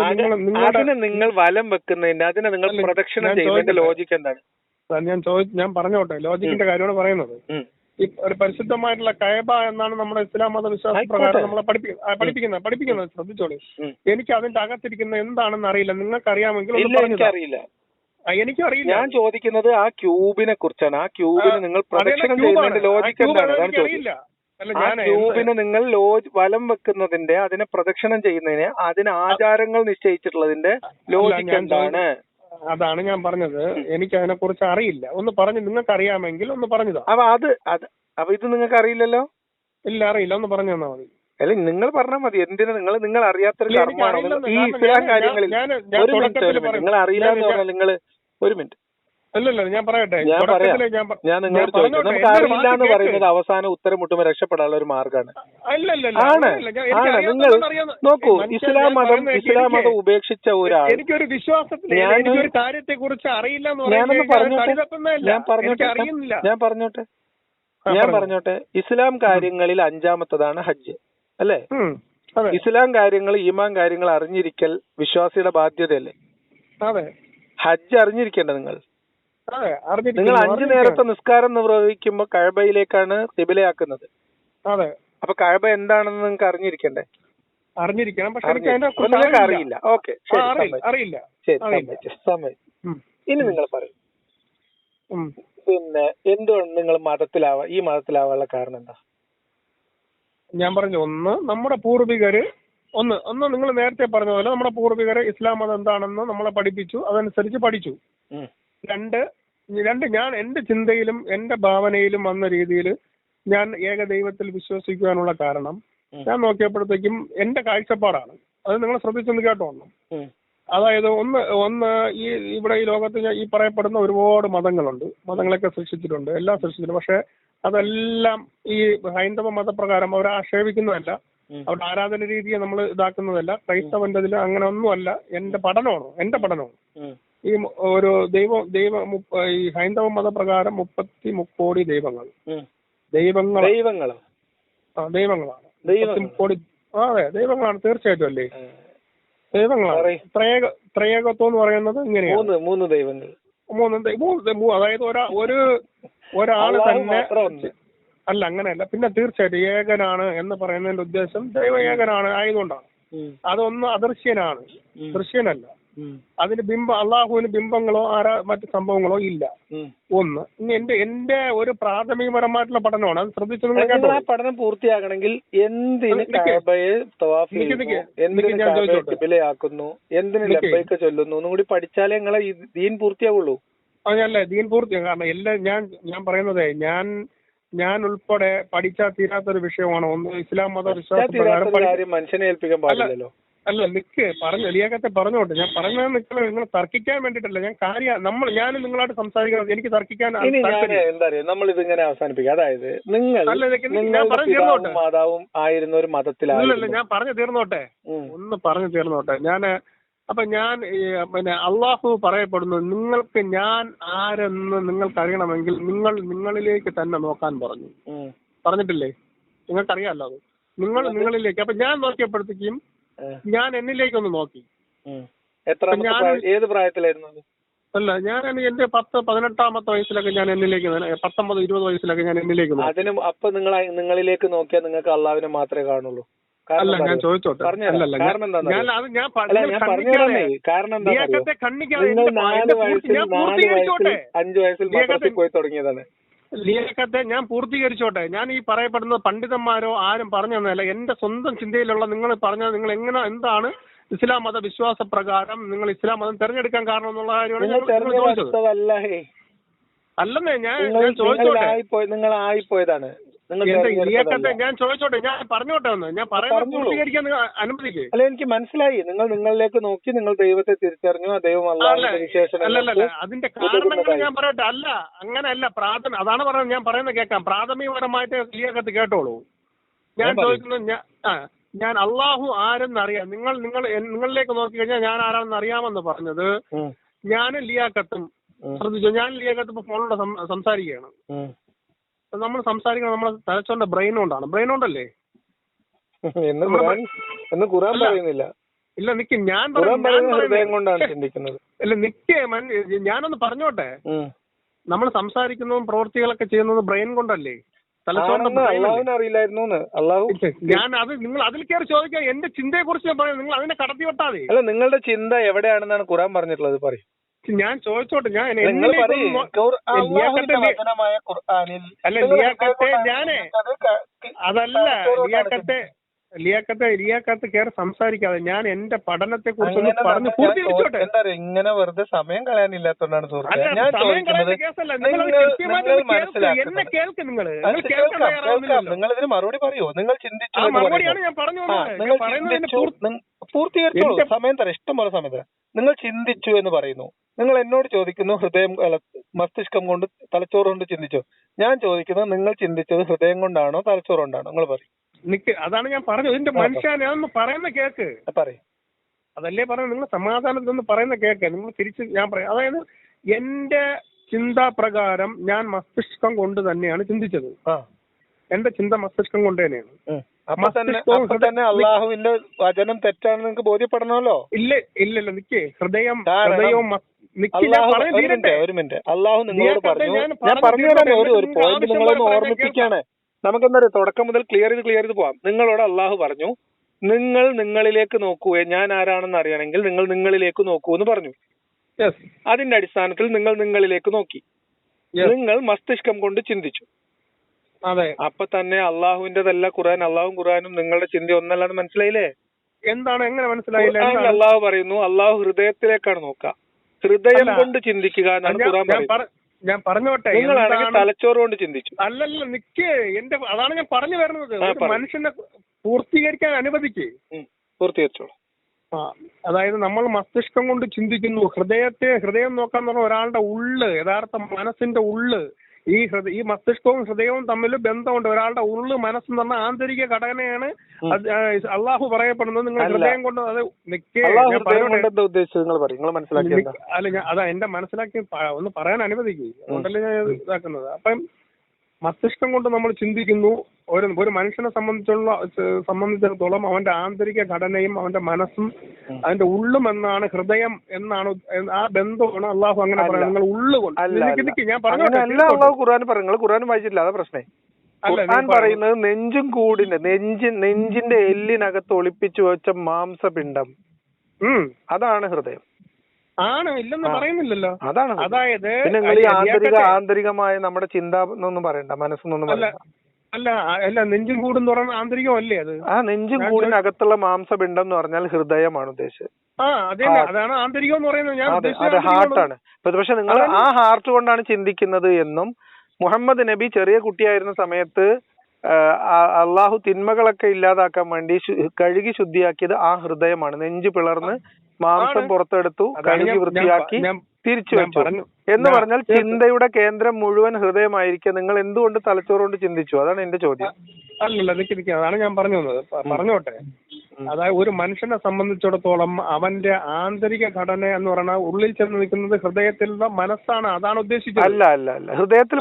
അതിന് നിങ്ങൾ വലം വെക്കുന്നതിന്റെ, അതിനെ നിങ്ങൾ പ്രദക്ഷിണം ചെയ്യുന്നതിന്റെ ലോജിക്ക് എന്താണ്? ഞാൻ പറഞ്ഞോട്ടെ, ലോജിക്കിന്റെ കാര്യമാണ് പറയുന്നത്. ഈ ഒരു പരിശുദ്ധമായിട്ടുള്ള കഅബ എന്നാണ് നമ്മുടെ ഇസ്ലാം മത വിശ്വാസ പ്രകാരം നമ്മളെ പഠിപ്പിക്കുന്നത്. ശ്രദ്ധിച്ചോളൂ, എനിക്ക് അതിന്റെ അകത്തിരിക്കുന്ന എന്താണെന്ന് അറിയില്ല. നിങ്ങൾക്ക് അറിയാമെങ്കിൽ എനിക്കറിയില്ല. എനിക്കറിയില്ല. ഞാൻ ചോദിക്കുന്നത് ആ ക്യൂബിനെ കുറിച്ചാണ്. ആ ക്യൂബിന് നിങ്ങൾ പ്രദക്ഷിണം ചെയ്യുന്നതിന്റെ ലോജിക്ക് എന്താണ്? ആ ക്യൂബിന് നിങ്ങൾ വലം വെക്കുന്നതിന്റെ, അതിനെ പ്രദക്ഷിണം ചെയ്യുന്നതിന്, അതിന് ആചാരങ്ങൾ നിശ്ചയിച്ചിട്ടുള്ളതിന്റെ ലോജിക്ക് എന്താണ്? അതാണ് ഞാൻ പറഞ്ഞത്. എനിക്ക് അതിനെ കുറിച്ച് അറിയില്ല. ഒന്ന് പറഞ്ഞു, നിങ്ങൾക്ക് അറിയാമെങ്കിൽ ഒന്ന് പറഞ്ഞതാ. അപ്പൊ ഇത് നിങ്ങൾക്ക് അറിയില്ലല്ലോ? ഇല്ല, അറിയില്ല. ഒന്ന് പറഞ്ഞു തന്നാ മതി. അല്ല, നിങ്ങൾ പറഞ്ഞാൽ മതി. എന്തിനാ നിങ്ങൾ അറിയാത്തൊരു കർമ്മമാണോ ഈ ഇസ്ലാം കാര്യങ്ങളിൽ? നിങ്ങൾ അറിയില്ല എന്ന് പറഞ്ഞാൽ നിങ്ങൾ ഒരു മിനിറ്റ്. അല്ലല്ല, ഞാൻ പറയട്ടെ. ഞാൻ നിങ്ങളോട് ചോദിച്ചു, നമുക്ക് അറിയില്ല എന്ന് പറയുന്നത് അവസാനം ഉത്തരം മുട്ടുമ്പോൾ രക്ഷപ്പെടാനുള്ള ഒരു മാർഗമാണ്. നിങ്ങൾ നോക്കൂ, ഇസ്ലാം മതം ഉപേക്ഷിച്ച ഒരാൾ, എനിക്കൊരു വിശ്വാസത്തിൽ എനിക്കൊരു കാര്യത്തെ കുറിച്ച് അറിയില്ല എന്ന് ഞാൻ പറഞ്ഞോട്ടെ. ഇസ്ലാം കാര്യങ്ങളിൽ അഞ്ചാമത്തതാണ് ഹജ്ജ്, അല്ലേ? ഇസ്ലാം കാര്യങ്ങൾ, ഈമാൻ കാര്യങ്ങൾ അറിഞ്ഞിരിക്കൽ വിശ്വാസിയുടെ ബാധ്യതയല്ലേ? ഹജ്ജ് അറിഞ്ഞിരിക്കേണ്ട നിങ്ങൾ 5 നേരത്തെ നിസ്കാരം നിർവഹിക്കുമ്പോ കഅബയിലേക്കാണ് ഖിബലയാക്കുന്നത്. അപ്പൊ കഅബ എന്താണെന്ന് നിങ്ങൾക്ക് അറിഞ്ഞിരിക്കണ്ടേ? അറിഞ്ഞിരിക്കണം. നിങ്ങൾക്ക് അറിയില്ല. ഓക്കെ, അറിയില്ല. ശരി. ഇനി നിങ്ങൾ പറയും, പിന്നെ എന്തുകൊണ്ട് നിങ്ങൾ ഈ മതത്തിലാവാനുള്ള കാരണം എന്താ? ഞാൻ പറഞ്ഞു, ഒന്ന് നമ്മുടെ പൂർവികര്, ഒന്ന് നിങ്ങൾ നേരത്തെ പറഞ്ഞ പോലെ നമ്മുടെ പൂർവികര് ഇസ്ലാം മതം എന്താണെന്ന് നമ്മളെ പഠിപ്പിച്ചു, അതനുസരിച്ച് പഠിച്ചു. രണ്ട് ഞാൻ എന്റെ ചിന്തയിലും എന്റെ ഭാവനയിലും വന്ന രീതിയിൽ ഞാൻ ഏകദൈവത്തിൽ വിശ്വസിക്കുവാനുള്ള കാരണം ഞാൻ നോക്കിയപ്പോഴത്തേക്കും എന്റെ കാഴ്ചപ്പാടാണ്. അത് നിങ്ങൾ ശ്രദ്ധിച്ചൊന്ന് കേട്ടോണം. അതായത് ഒന്ന് ഇവിടെ ഈ ലോകത്ത് ഈ പറയപ്പെടുന്ന ഒരുപാട് മതങ്ങളുണ്ട്. മതങ്ങളൊക്കെ സൃഷ്ടിച്ചിട്ടുണ്ട്, എല്ലാം സൃഷ്ടിച്ചിട്ടുണ്ട്. പക്ഷെ അതെല്ലാം ഈ ഹൈന്ദവ മതപ്രകാരം അവർ ആക്ഷേപിക്കുന്നതല്ല, അവരുടെ ആരാധന രീതിയെ നമ്മൾ ഇതാക്കുന്നതല്ല. ക്രൈസ്തവന്റെ ഇതിൽ അങ്ങനെ ഒന്നുമല്ല. എന്റെ പഠനമാണ്. ഈ ഒരു ഈ ഹൈന്ദവ മതപ്രകാരം 33 കോടി ദൈവങ്ങളാണ്. 33 കോടി. അതെ, ദൈവങ്ങളാണ് തീർച്ചയായിട്ടും. അല്ലേ, ദൈവങ്ങളാണ്. ത്രയേകത്വം എന്ന് പറയുന്നത് ഇങ്ങനെയാണ്. 3 ദൈവങ്ങൾ. അതായത് ഒരാള് തന്നെ അല്ല, അങ്ങനെയല്ല. പിന്നെ തീർച്ചയായിട്ടും ഏകനാണ് എന്ന് പറയുന്നതിന്റെ ഉദ്ദേശം ദൈവ ഏകനാണ് ആയതുകൊണ്ടാണ്. അതൊന്ന് അദൃശ്യനാണ്, ദൃശ്യനല്ല. അതിന് അള്ളാഹുവിന് ബിംബങ്ങളോ മറ്റു സംഭവങ്ങളോ ഇല്ല. ഒന്ന്. ഇനി എന്റെ ഒരു പ്രാഥമികപരമായിട്ടുള്ള പഠനമാണ്. അത് ശ്രദ്ധിച്ചു നിങ്ങൾ കേട്ടോ. പഠനം പൂർത്തിയാകണമെങ്കിൽ എന്തിന് ചൊല്ലുന്നു എന്നും കൂടി പഠിച്ചാലേ നിങ്ങളെ ദീൻ പൂർത്തിയാവുള്ളൂ. അതല്ല, ദീൻ പൂർത്തിയാകും. കാരണം എല്ലാം ഞാൻ പറയുന്നതേ, ഞാൻ ഉൾപ്പെടെ പഠിച്ചാൽ തീരാത്തൊരു വിഷയമാണ്. ഒന്ന് ഇസ്ലാം മത വിശ്വാസം മനുഷ്യനെ ഏൽപ്പിക്കാൻ പാടില്ലല്ലോ. അല്ല, ലിയാഖത്തെ പറഞ്ഞോട്ടെ. ഞാൻ പറഞ്ഞത് നിങ്ങൾ തർക്കിക്കാൻ വേണ്ടിട്ടല്ല. ഞാനും നിങ്ങളായിട്ട് സംസാരിക്കുന്നത്. എനിക്ക് തർക്കിക്കാൻ എന്താ അറിയാം, നമ്മൾ ഇതിങ്ങനെ അവസാനിപ്പിക്കുക. അതായത് മാതാവും ആയിരുന്ന ഒരു മതത്തിലല്ല. ഞാൻ പറഞ്ഞു തീർന്നോട്ടെ. ഞാൻ പിന്നെ അള്ളാഹു പറയപ്പെടുന്നു, നിങ്ങൾക്ക് ഞാൻ ആരെന്ന് നിങ്ങൾക്ക് അറിയണമെങ്കിൽ നിങ്ങളിലേക്ക് തന്നെ നോക്കാൻ പറഞ്ഞിട്ടില്ലേ? നിങ്ങൾക്കറിയാമല്ലോ അത്. നിങ്ങളിലേക്ക്. അപ്പൊ ഞാൻ നോക്കിയപ്പോഴത്തേക്കും ഞാൻ എന്നിലേക്കൊന്ന് നോക്കി. ഏത് പ്രായത്തിലായിരുന്നു? അല്ല, ഞാൻ എന്റെ 18-ാമത്തെ വയസ്സിലൊക്കെ ഞാൻ എന്നിലേക്ക്, 19-20 വയസ്സിലൊക്കെ ഞാൻ എന്നിലേക്ക് നോക്കി. അതിനും അപ്പൊ നിങ്ങളിലേക്ക് നോക്കിയാൽ നിങ്ങൾക്ക് അള്ളാഹുവിനെ മാത്രമേ കാണുള്ളൂ. അല്ല, ഞാൻ ചോദിച്ചോട്ടെ. ലിയാഖത്തെ ഞാൻ പൂർത്തീകരിച്ചോട്ടെ. ഞാൻ ഈ പറയപ്പെടുന്ന പണ്ഡിതന്മാരോ ആരും പറഞ്ഞു തന്നതല്ല. എന്റെ സ്വന്തം ചിന്തയിലുള്ള നിങ്ങൾ പറഞ്ഞത്, നിങ്ങൾ എന്താണ് ഇസ്ലാം മത വിശ്വാസ പ്രകാരം നിങ്ങൾ ഇസ്ലാം മതം തെരഞ്ഞെടുക്കാൻ കാരണം എന്നുള്ള കാര്യമാണ് ഞാൻ ചോദിച്ചത്. അല്ലെന്നേ, ഞാൻ ചോദിച്ചോട്ടെ. നിങ്ങൾ ആയിപ്പോയതാണ്. ലിയാഖത്ത് ഞാൻ ചോദിച്ചോട്ടെ, ഞാൻ പറഞ്ഞോട്ടെ ഒന്ന്, ഞാൻ പറയുന്നത് പൂർത്തീകരിക്കാൻ അനുമതിക്ക്. അല്ല, എനിക്ക് മനസ്സിലായി. നിങ്ങൾ നിങ്ങളിലേക്ക് നോക്കി നിങ്ങൾ ദൈവത്തെ തിരിച്ചറിഞ്ഞു, ആ ദൈവം അല്ലാഹുവിന്റെ വിശേഷണം. അല്ലല്ല, അതിന്റെ കാരണങ്ങൾ ഞാൻ പറയട്ടെ. അല്ല, അങ്ങനെയല്ല. അതാണ് പറയുന്നത്. ഞാൻ പറയുന്നത് കേൾക്കാം. പ്രാഥമികപരമായിട്ട് ലിയാഖത്ത് കേട്ടോളൂ. ഞാൻ ചോദിക്കുന്നത്, ഞാൻ അള്ളാഹു ആരെന്നറിയാം. നിങ്ങളിലേക്ക് നോക്കി കഴിഞ്ഞാൽ ഞാൻ ആരാണെന്ന് അറിയാമെന്ന് പറഞ്ഞത് ഞാനും ലിയാഖത്തും. ശ്രദ്ധിച്ചോ, ഞാൻ ലിയാഖത്ത് ഇപ്പൊ ഫോണിലൂടെ സംസാരിക്കുകയാണ്. നമ്മൾ സംസാരിക്കുന്നത് നമ്മളെ തലച്ചോറിന്റെ ബ്രെയിൻ കൊണ്ടാണ്. ബ്രെയിൻ കൊണ്ടല്ലേ? ഇല്ല, നിക്ക്, ഞാൻ ഇല്ല, നിക്ക്, ഞാനൊന്ന് പറഞ്ഞോട്ടെ. നമ്മൾ സംസാരിക്കുന്നതും പ്രവൃത്തികളൊക്കെ ചെയ്യുന്നതും ബ്രെയിൻ കൊണ്ടല്ലേ? തലച്ചോറിന്റെ അറിയില്ലായിരുന്നു. ഞാൻ അത് നിങ്ങൾ അതിൽ കയറി ചോദിക്കാം. എന്റെ ചിന്തയെ കുറിച്ച് ഞാൻ പറയാം. നിങ്ങൾ അതിനെ കടത്തി വിട്ടാതെ. അല്ല, നിങ്ങളുടെ ചിന്ത എവിടെയാണെന്നാണ് ഖുർആൻ പറഞ്ഞിട്ടുള്ളത്? പറയും. ഞാൻ ചോദിച്ചോട്ടെ. ഞാൻ ഞാനേ അതല്ല ലിയാഖത്ത് കയറി സംസാരിക്കാതെ ഞാൻ എന്റെ പഠനത്തെ കുറിച്ച് പറഞ്ഞു പൂർത്തീകരിച്ചോട്ടെ. എന്താ പറയുക, ഇങ്ങനെ വെറുതെ സമയം കളയാനില്ലാത്തോണ്ടാണ് സുഹൃത്തെ ഞാൻ ചോദിക്കുന്നത്. എന്നെ കേൾക്ക്. നിങ്ങൾ ഇതിന് മറുപടി പറയൂ. നിങ്ങൾ ചിന്തിച്ചു, മറുപടിയാണ് ഞാൻ പറഞ്ഞു. പൂർത്തീകരിച്ചോളൂ. സമയം തരാം, ഇഷ്ടം പോലെ സമയം തരാം. നിങ്ങൾ ചിന്തിച്ചു എന്ന് പറയുന്നു. നിങ്ങൾ എന്നോട് ചോദിക്കുന്നു ഹൃദയം മസ്തിഷ്കം കൊണ്ട് തലച്ചോറ് കൊണ്ട് ചിന്തിച്ചോ? ഞാൻ ചോദിക്കുന്നത് നിങ്ങൾ ചിന്തിച്ചത് ഹൃദയം കൊണ്ടാണോ തലച്ചോറ് കൊണ്ടാണോ? നിങ്ങൾ പറയും. അതാണ് ഞാൻ പറഞ്ഞത്. ഇതിന്റെ മനുഷ്യനെ അതൊന്ന് പറയുന്ന കേക്ക്. പറയും. അതല്ലേ പറഞ്ഞത്. നിങ്ങൾ സമാധാനത്തൊന്ന് പറയുന്ന കേക്ക്. നിങ്ങൾ തിരിച്ച് ഞാൻ പറയാം. അതായത് എന്റെ ചിന്താപ്രകാരം ഞാൻ മസ്തിഷ്കം കൊണ്ട് തന്നെയാണ് ചിന്തിച്ചത്. എന്റെ ചിന്ത മസ്തിഷ്കം കൊണ്ട് തന്നെയാണ്. അപ്പൊ തന്നെ അള്ളാഹുവിന്റെ വചനം തെറ്റാണെന്ന് നിങ്ങൾക്ക് ബോധ്യപ്പെടണമല്ലോ. ഇല്ല, നിക്കേ. ഹൃദയവും ഒരു മിനിറ്റ്. അള്ളാഹു നിങ്ങളോട് പറഞ്ഞു. ഞാൻ പറഞ്ഞു തരാൻ ഒരു പോയിന്റ് നിങ്ങളൊന്ന് ഓർമ്മിപ്പിക്കാണ്. നമുക്കെന്താ തുടക്കം മുതൽ ക്ലിയർ ചെയ്ത് പോവാം. നിങ്ങളോട് അള്ളാഹു പറഞ്ഞു, നിങ്ങൾ നിങ്ങളിലേക്ക് നോക്കൂ, ഞാൻ ആരാണെന്ന് അറിയണമെങ്കിൽ നിങ്ങൾ നിങ്ങളിലേക്ക് നോക്കൂ എന്ന് പറഞ്ഞു. അതിന്റെ അടിസ്ഥാനത്തിൽ നിങ്ങൾ നിങ്ങളിലേക്ക് നോക്കി. നിങ്ങൾ മസ്തിഷ്കം കൊണ്ട് ചിന്തിച്ചു. അതെ. അപ്പൊ തന്നെ അള്ളാഹുവിന്റെതല്ല ഖുർആൻ. അള്ളാഹും ഖുർആനും നിങ്ങളുടെ ചിന്ത ഒന്നല്ലാന്ന് മനസ്സിലായില്ലേ? എന്താണ്? എങ്ങനെ മനസ്സിലായില്ല? അള്ളാഹു പറയുന്നു, അള്ളാഹു ഹൃദയത്തിലേക്കാണ് നോക്കുക. ഹൃദയം കൊണ്ട് ചിന്തിക്കുക എന്നാണ് ഖുർആൻ പറയുന്നത്. ഞാൻ പറഞ്ഞോട്ടെ. നിങ്ങളാണെങ്കിൽ തലച്ചോറ് കൊണ്ട് ചിന്തിച്ചു. അല്ലല്ല, നിക്ക്. അതാണ് ഞാൻ പറഞ്ഞു വരുന്നത്. മനുഷ്യനെ പൂർത്തീകരിക്കാൻ അനുവദിക്ക്. പൂർത്തീകരിച്ചോളൂ. അതായത് നമ്മൾ മസ്തിഷ്കം കൊണ്ട് ചിന്തിക്കുന്നു. ഹൃദയം നോക്കാന്ന് പറഞ്ഞ ഒരാളുടെ ഉള്ള്, യഥാർത്ഥ മനസ്സിന്റെ ഉള്ള്. ഈ മസ്തിഷ്കവും ഹൃദയവും തമ്മിൽ ബന്ധമുണ്ട്. ഒരാളുടെ ഉള്ളു മനസ്സെന്ന് പറഞ്ഞ ആന്തരിക ഘടനയാണ് അള്ളാഹു പറയപ്പെടുന്നത്. നിങ്ങൾ ഹൃദയം കൊണ്ട് അത് അല്ല, അതാ എന്റെ മനസ്സിലാക്കി ഒന്ന് പറയാൻ അനുവദിക്കും. അതുകൊണ്ടല്ലേ ഞാൻ ഇതാക്കുന്നത്. അപ്പം മസ്തിഷ്കം കൊണ്ട് നമ്മൾ ചിന്തിക്കുന്നു. ഒരു മനുഷ്യനെ സംബന്ധിച്ചിടത്തോളം അവന്റെ ആന്തരിക ഘടനയും അവന്റെ മനസ്സും അതിന്റെ ഉള്ളും എന്നാണ്, ഹൃദയം എന്നാണ്. ആ ബന്ധമാണ് അള്ളാഹു അങ്ങനെ പറയുന്നത്. നിങ്ങൾ ഉള്ളുകൊണ്ട് ഞാൻ പറഞ്ഞു. ഖുർആൻ വായിച്ചിട്ടില്ല, അതാ പ്രശ്നേ. ഖുർആൻ പറയുന്നത് നെഞ്ചും കൂടിന്റെ നെഞ്ചിന്റെ എല്ലിനകത്ത് ഒളിപ്പിച്ചു വെച്ച മാംസപിണ്ഡം, അതാണ് ഹൃദയം. ആണ്, ഇല്ലെന്ന് പറയുന്നില്ലല്ലോ. അതാണ്. അതായത് നിങ്ങൾ ഈ ആന്തരികമായ നമ്മുടെ ചിന്ത എന്നൊന്നും പറയണ്ട, മനസ്സൊന്നും പറയണ്ട. അല്ല, നെഞ്ചും കൂടുന്ന് പറഞ്ഞാൽ ആന്തരികമല്ലേ അത്? ആ നെഞ്ചും കൂടിനകത്തുള്ള മാംസപിണ്ഡം എന്ന് പറഞ്ഞാൽ ഹൃദയമാണ് ഉദ്ദേശിച്ചത്. അതാണ് ആന്തരികം എന്ന് പറയുന്നത്. അത് ഹാർട്ടാണ്. പക്ഷെ നിങ്ങൾ ആ ഹാർട്ട് കൊണ്ടാണ് ചിന്തിക്കുന്നത് എന്നും, മുഹമ്മദ് നബി ചെറിയ കുട്ടിയായിരുന്ന സമയത്ത് അള്ളാഹു തിന്മകളൊക്കെ ഇല്ലാതാക്കാൻ വേണ്ടി കഴുകി ശുദ്ധിയാക്കിയത് ആ ഹൃദയമാണ്. നെഞ്ച് പിളർന്ന് മാംസം പുറത്തെടുത്തു, കഴുകി വൃത്തിയാക്കി തിരിച്ചു വെച്ചു എന്ന് പറഞ്ഞാൽ ചിന്തയുടെ കേന്ദ്രം മുഴുവൻ ഹൃദയമായിരിക്കും. നിങ്ങൾ എന്തുകൊണ്ട് തലച്ചോറ് കൊണ്ട് ചിന്തിച്ചു? അതാണ് എന്റെ ചോദ്യം. അല്ലല്ല, അതാണ് ഞാൻ പറഞ്ഞു വന്നത്. പറഞ്ഞോട്ടെ. അതായത് ഒരു മനുഷ്യനെ സംബന്ധിച്ചിടത്തോളം അവന്റെ ആന്തരിക ഘടന എന്ന് പറഞ്ഞാൽ ഉള്ളിൽ ചെന്ന് നിൽക്കുന്നത് ഹൃദയത്തിലുള്ള മനസ്സാണ്. അതാണ് ഉദ്ദേശിച്ചത്. അല്ല, ഹൃദയത്തിൽ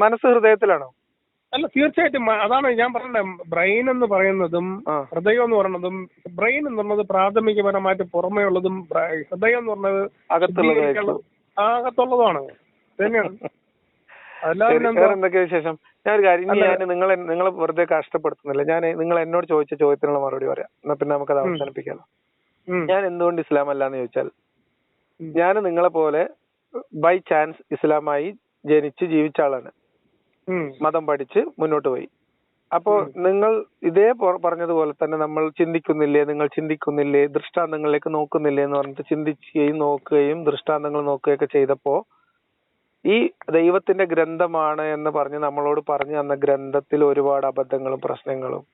മനസ്സ് ഹൃദയത്തിലാണോ? അല്ല, തീർച്ചയായിട്ടും. അതാണ് ഞാൻ പറഞ്ഞത്. ബ്രെയിൻ എന്ന് പറയുന്നതും ഹൃദയം എന്ന് പറയുന്നതും, ബ്രെയിൻ എന്ന് പറഞ്ഞത് പ്രാഥമികപരമായിട്ട് പുറമേ ഉള്ളതും, ഹൃദയം എന്ന് പറഞ്ഞത് അകത്തുള്ളതാണ് തന്നെയാണ്. എന്തൊക്കെയാ വിശേഷം? ഞാൻ ഒരു കാര്യം, ഞാൻ നിങ്ങളെ വെറുതെ കഷ്ടപ്പെടുത്തുന്നില്ല. ഞാൻ നിങ്ങൾ എന്നോട് ചോദിച്ച ചോദ്യത്തിനുള്ള മറുപടി പറയാം, എന്നാ പിന്നെ നമുക്കത് അവസാനിപ്പിക്കാലോ. ഞാൻ എന്തുകൊണ്ട് ഇസ്ലാം അല്ലാന്ന് ചോദിച്ചാൽ, ഞാൻ നിങ്ങളെ പോലെ ബൈ ചാൻസ് ഇസ്ലാമായി ജനിച്ച് ജീവിച്ച ആളാണ്. മതം പഠിച്ച് മുന്നോട്ട് പോയി. അപ്പോ നിങ്ങൾ ഇതേ പറഞ്ഞതുപോലെ തന്നെ നമ്മൾ നിങ്ങൾ ചിന്തിക്കുന്നില്ലേ, ദൃഷ്ടാന്തങ്ങളിലേക്ക് നോക്കുന്നില്ലേ എന്ന് പറഞ്ഞിട്ട് ചിന്തിക്കുകയും നോക്കുകയും ദൃഷ്ടാന്തങ്ങൾ നോക്കുകയൊക്കെ ചെയ്തപ്പോ ഈ ദൈവത്തിന്റെ ഗ്രന്ഥമാണ് എന്ന് പറഞ്ഞ് നമ്മളോട് പറഞ്ഞു തന്ന ഗ്രന്ഥത്തിൽ ഒരുപാട് അബദ്ധങ്ങളും പ്രശ്നങ്ങളും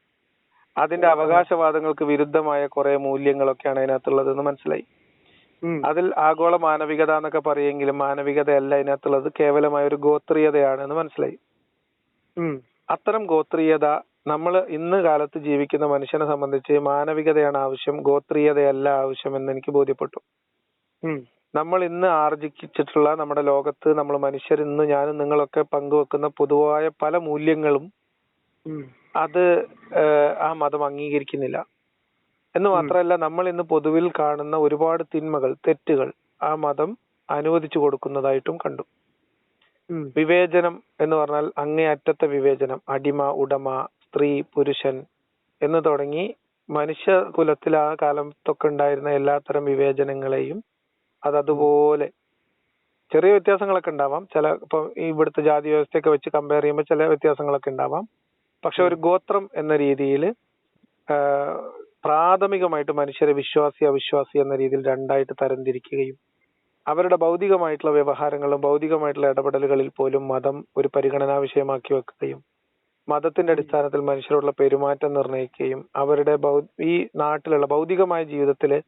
അതിന്റെ അവകാശവാദങ്ങൾക്ക് വിരുദ്ധമായ കുറെ മൂല്യങ്ങളൊക്കെയാണ് അതിനകത്തുള്ളത് എന്ന് മനസ്സിലായി. അതിൽ ആഗോള മാനവികത എന്നൊക്കെ പറയുമെങ്കിലും മാനവികതയല്ല അതിനകത്തുള്ളത്, കേവലമായ ഒരു ഗോത്രീയതയാണ് എന്ന് മനസ്സിലായി. അത്തരം ഗോത്രീയത നമ്മൾ ഇന്ന് കാലത്ത് ജീവിക്കുന്ന മനുഷ്യനെ സംബന്ധിച്ച് മാനവികതയാണ് ആവശ്യം, ഗോത്രീയതയല്ല ആവശ്യം എന്ന് എനിക്ക് ബോധ്യപ്പെട്ടു. നമ്മൾ ഇന്ന് ആർജിച്ചിട്ടുള്ള നമ്മുടെ ലോകത്ത് നമ്മൾ മനുഷ്യർ ഇന്ന് ഞാനും നിങ്ങളൊക്കെ പങ്കുവെക്കുന്ന പൊതുവായ പല മൂല്യങ്ങളും അത് ആ മതം അംഗീകരിക്കുന്നില്ല എന്ന് മാത്രമല്ല, നമ്മൾ ഇന്ന് പൊതുവിൽ കാണുന്ന ഒരുപാട് തിന്മകൾ, തെറ്റുകൾ ആ മതം അനുവദിച്ചു കൊടുക്കുന്നതായിട്ടും കണ്ടു. വിവേചനം എന്ന് പറഞ്ഞാൽ അങ്ങേയറ്റത്തെ വിവേചനം, അടിമ, ഉടമ, സ്ത്രീ, പുരുഷൻ എന്ന് തുടങ്ങി മനുഷ്യ കുലത്തിൽ ആ കാലത്തൊക്കെ ഉണ്ടായിരുന്ന എല്ലാത്തരം വിവേചനങ്ങളെയും അതതുപോലെ ചെറിയ വ്യത്യാസങ്ങളൊക്കെ ഉണ്ടാവാം. ഇപ്പൊ ഇവിടുത്തെ ജാതി വ്യവസ്ഥയൊക്കെ വെച്ച് കമ്പയർ ചെയ്യുമ്പോൾ ചില വ്യത്യാസങ്ങളൊക്കെ ഉണ്ടാവാം. പക്ഷെ ഒരു ഗോത്രം എന്ന രീതിയിൽ പ്രാഥമികമായിട്ട് മനുഷ്യരെ വിശ്വാസി അവിശ്വാസി എന്ന രീതിയിൽ രണ്ടായിട്ട് തരംതിരിക്കുകയും അവരുടെ ഭൗതികമായിട്ടുള്ള വ്യവഹാരങ്ങളും ഭൗതികമായിട്ടുള്ള ഇടപെടലുകളിൽ പോലും മതം ഒരു പരിഗണനാ വിഷയമാക്കി വെക്കുകയും മതത്തിന്റെ അടിസ്ഥാനത്തിൽ മനുഷ്യരോടുള്ള പെരുമാറ്റം നിർണ്ണയിക്കുകയും അവരുടെ ഈ നാട്ടിലുള്ള ഭൗതികമായ ജീവിതത്തില്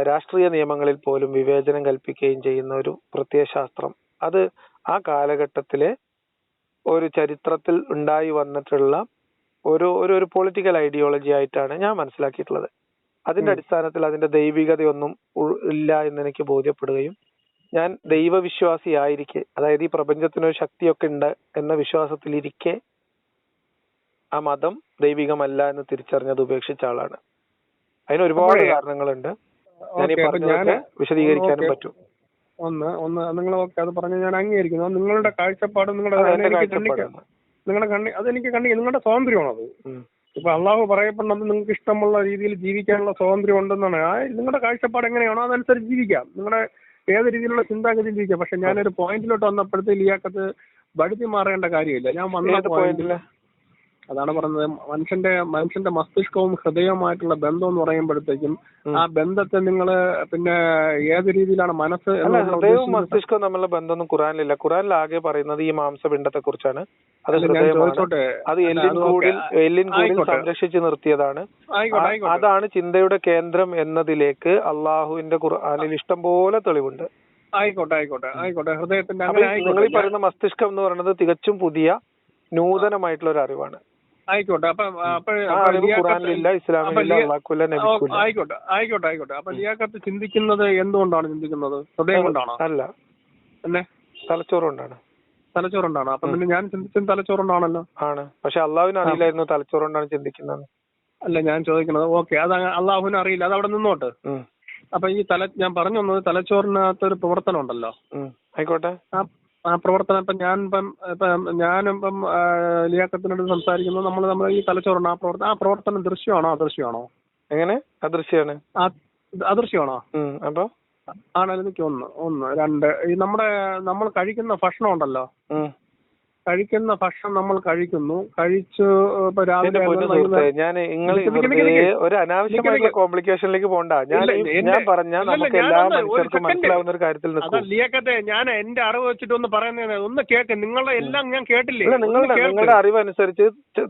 രാഷ്ട്രീയ നിയമങ്ങളിൽ പോലും വിവേചനം കൽപ്പിക്കുകയും ചെയ്യുന്ന ഒരു പ്രത്യയശാസ്ത്രം, അത് ആ കാലഘട്ടത്തിലെ ഒരു ചരിത്രത്തിൽ ഉണ്ടായി വന്നിട്ടുള്ള ഒരു പൊളിറ്റിക്കൽ ഐഡിയോളജി ആയിട്ടാണ് ഞാൻ മനസ്സിലാക്കിയിട്ടുള്ളത്. അതിന്റെ അടിസ്ഥാനത്തിൽ അതിന്റെ ദൈവികതയൊന്നും ഇല്ല എന്ന് എനിക്ക് ബോധ്യപ്പെടുകയും ഞാൻ ദൈവവിശ്വാസി ആയിരിക്കെ, അതായത് ഈ പ്രപഞ്ചത്തിനൊരു ശക്തിയൊക്കെ ഉണ്ട് എന്ന വിശ്വാസത്തിലിരിക്കെ ആ മതം ദൈവികമല്ല എന്ന് തിരിച്ചറിഞ്ഞത് ഉപേക്ഷിച്ച ആളാണ്. അതിന് ഒരുപാട് കാരണങ്ങളുണ്ട്, വിശദീകരിക്കാനും പറ്റും. ഒന്ന് നിങ്ങൾ അത് പറഞ്ഞ് ഞാൻ അംഗീകരിക്കുന്നു. നിങ്ങളുടെ കാഴ്ചപ്പാട് നിങ്ങളുടെ സ്വാതന്ത്ര്യമാണത്. ഇപ്പൊ അള്ളാഹു പറയപ്പെടുന്നത് നിങ്ങൾക്ക് ഇഷ്ടമുള്ള രീതിയിൽ ജീവിക്കാനുള്ള സ്വാതന്ത്ര്യം ഉണ്ടെന്നാണ്. നിങ്ങളുടെ കാഴ്ചപ്പാട് എങ്ങനെയാണോ അതനുസരിച്ച് ജീവിക്കാം, നിങ്ങളുടെ ഏത് രീതിയിലുള്ള ചിന്താഗതി ജീവിക്കാം. പക്ഷെ ഞാനൊരു പോയിന്റിലോട്ട് വന്നപ്പോഴത്തേക്ക് ലിയാഖത്ത് ബടുത്തി മാറേണ്ട കാര്യമില്ല. ഞാൻ വന്ന പോയിന്റില് അതാണ് പറഞ്ഞത്, മനുഷ്യന്റെ മസ്തിഷ്കവും ഹൃദയവുമായിട്ടുള്ള ബന്ധം എന്ന് പറയുമ്പോഴത്തേക്കും ആ ബന്ധത്തെ നിങ്ങള് പിന്നെ ഏത് രീതിയിലാണ് മനസ്സ്. ഹൃദയവും മസ്തിഷ്കവും തമ്മിലുള്ള ബന്ധമൊന്നും ഖുറാനിലില്ല. ഖുറാനിൽ ആകെ പറയുന്നത് ഈ മാംസപിണ്ഡത്തെ കുറിച്ചാണ്. അത് അത് എല്ലിൻ കൂടിൽ സംരക്ഷിച്ചു നിർത്തിയതാണ്. അതാണ് ചിന്തയുടെ കേന്ദ്രം എന്നതിലേക്ക് അള്ളാഹുവിന്റെ ഖുർആനിൽ ഇഷ്ടം പോലെ തെളിവുണ്ട്. ആയിക്കോട്ടെ ഹൃദയത്തിന്റെ നിങ്ങൾ ഈ പറയുന്ന മസ്തിഷ്കം എന്ന് പറയുന്നത് തികച്ചും പുതിയ നൂതനമായിട്ടുള്ള ഒരു അറിവാണ്. ആയിക്കോട്ടെ. അപ്പൊ ലിയാഖത്ത് ചിന്തിക്കുന്നത് എന്തുകൊണ്ടാണ് ചിന്തിക്കുന്നത്? ഹൃദയം കൊണ്ടാണോ? അല്ല, പിന്നെ തലച്ചോറുകൊണ്ടാണ്. അപ്പൊ പിന്നെ ഞാൻ ചിന്തിച്ചത് തലച്ചോറുകൊണ്ടാണല്ലോ. ആണ്, പക്ഷെ അള്ളാഹുവിന് അറിയില്ലായിരുന്നു തലച്ചോറുകൊണ്ടാണ് ചിന്തിക്കുന്നത്. അല്ല, ഞാൻ ചോദിക്കുന്നത് ഓക്കെ, അത് അള്ളാഹുവിന് അറിയില്ല, അത് അവിടെ നിന്നോട്ട്. അപ്പൊ ഈ ഞാൻ പറഞ്ഞു വന്നത് തലച്ചോറിനകത്തൊരു പ്രവർത്തനം ഉണ്ടല്ലോ. ആയിക്കോട്ടെ. ആ പ്രവർത്തനം ഞാനിപ്പം ലിയാഖത്തിനോട് സംസാരിക്കുന്നത് നമ്മൾ ഈ തലച്ചോറുണ്ട്, ആ പ്രവർത്തനം ദൃശ്യമാണോ അദൃശ്യമാണോ? എങ്ങനെ അദൃശ്യമാണ്? അദൃശ്യമാണോ? അപ്പൊ ആണല്ലോ. എനിക്ക് ഒന്ന് രണ്ട് ഈ നമ്മൾ കഴിക്കുന്ന ഭക്ഷണം ഉണ്ടല്ലോ, കഴിക്കുന്ന ഭക്ഷണം നമ്മൾ കഴിച്ചു ഇപ്പൊ രാവിലെ. ഞാൻ ഒരു അനാവശ്യമായിട്ടുള്ള കോംപ്ലിക്കേഷനിലേക്ക് പോകണ്ട. ഞാൻ പറഞ്ഞാൽ നമുക്ക് എല്ലാ മനുഷ്യർക്കും മനസ്സിലാവുന്ന ഒരു കാര്യത്തിൽ ലിയാഖത്തെ ഞാൻ എന്റെ അറിവ് വെച്ചിട്ട് ഒന്ന് പറയുന്നത് ഒന്ന് കേക്ക്. നിങ്ങളുടെ എല്ലാം ഞാൻ കേട്ടില്ലേ? നിങ്ങളുടെ അറിവ് അനുസരിച്ച്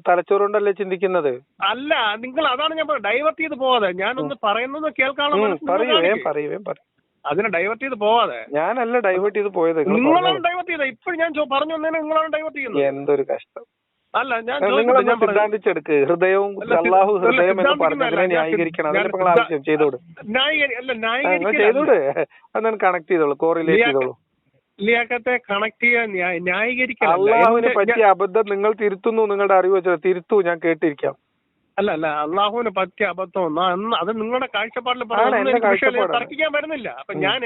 തലച്ചോറുകൊണ്ടല്ലേ ചിന്തിക്കുന്നത്? അല്ല, നിങ്ങൾ അതാണ് ഞാൻ ഡൈവേർട്ട് ചെയ്ത് പോവാതെ ഞാനൊന്ന് പറയുന്നത് കേൾക്കാനുള്ള. പറയൂ. അതിനെ ഡൈവേർട്ട് ചെയ്ത് പോവാതെ. ഞാനല്ല ഡൈവേർട്ട് ചെയ്ത് പോയത്, നിങ്ങളാണ് ഡൈവേർട്ട് ചെയ്തത്. ഇപ്പോഴും ഞാൻ പറഞ്ഞു വന്നതിന് നിങ്ങളാണ് ഡൈവേർട്ട് ചെയ്യുന്നത്. എന്തൊരു കഷ്ടം. അല്ല, ഞാൻ സിദ്ധാന്തിച്ചെടുക്ക്. ഹൃദയവും അള്ളാഹു ഹൃദയം എന്ന് പറഞ്ഞതിനെ ന്യായീകരിക്കണം. അതിന്റെ നിങ്ങൾ ആവശ്യം ചെയ്തോട് അതാണ് കണക്ട് ചെയ്തോളൂ, കോറിലേറ്റ് ചെയ്തോളൂ. ലിയാഖത്തെ കണക്ട് ചെയ്യാൻ ന്യായീകരിക്കണം. അള്ളാഹുവിനെ പറ്റിയ അബദ്ധം നിങ്ങൾ തിരുത്തുന്നു, നിങ്ങളുടെ അറിവ് വെച്ചത് തിരുത്തു, ഞാൻ കേട്ടിരിക്കാം. അല്ല, അള്ളാഹുവിന് പറ്റിയ അബദ്ധം അത് നിങ്ങളുടെ കാഴ്ചപ്പാടിൽ തർക്കിക്കാൻ വരുന്നില്ല. അപ്പൊ ഞാൻ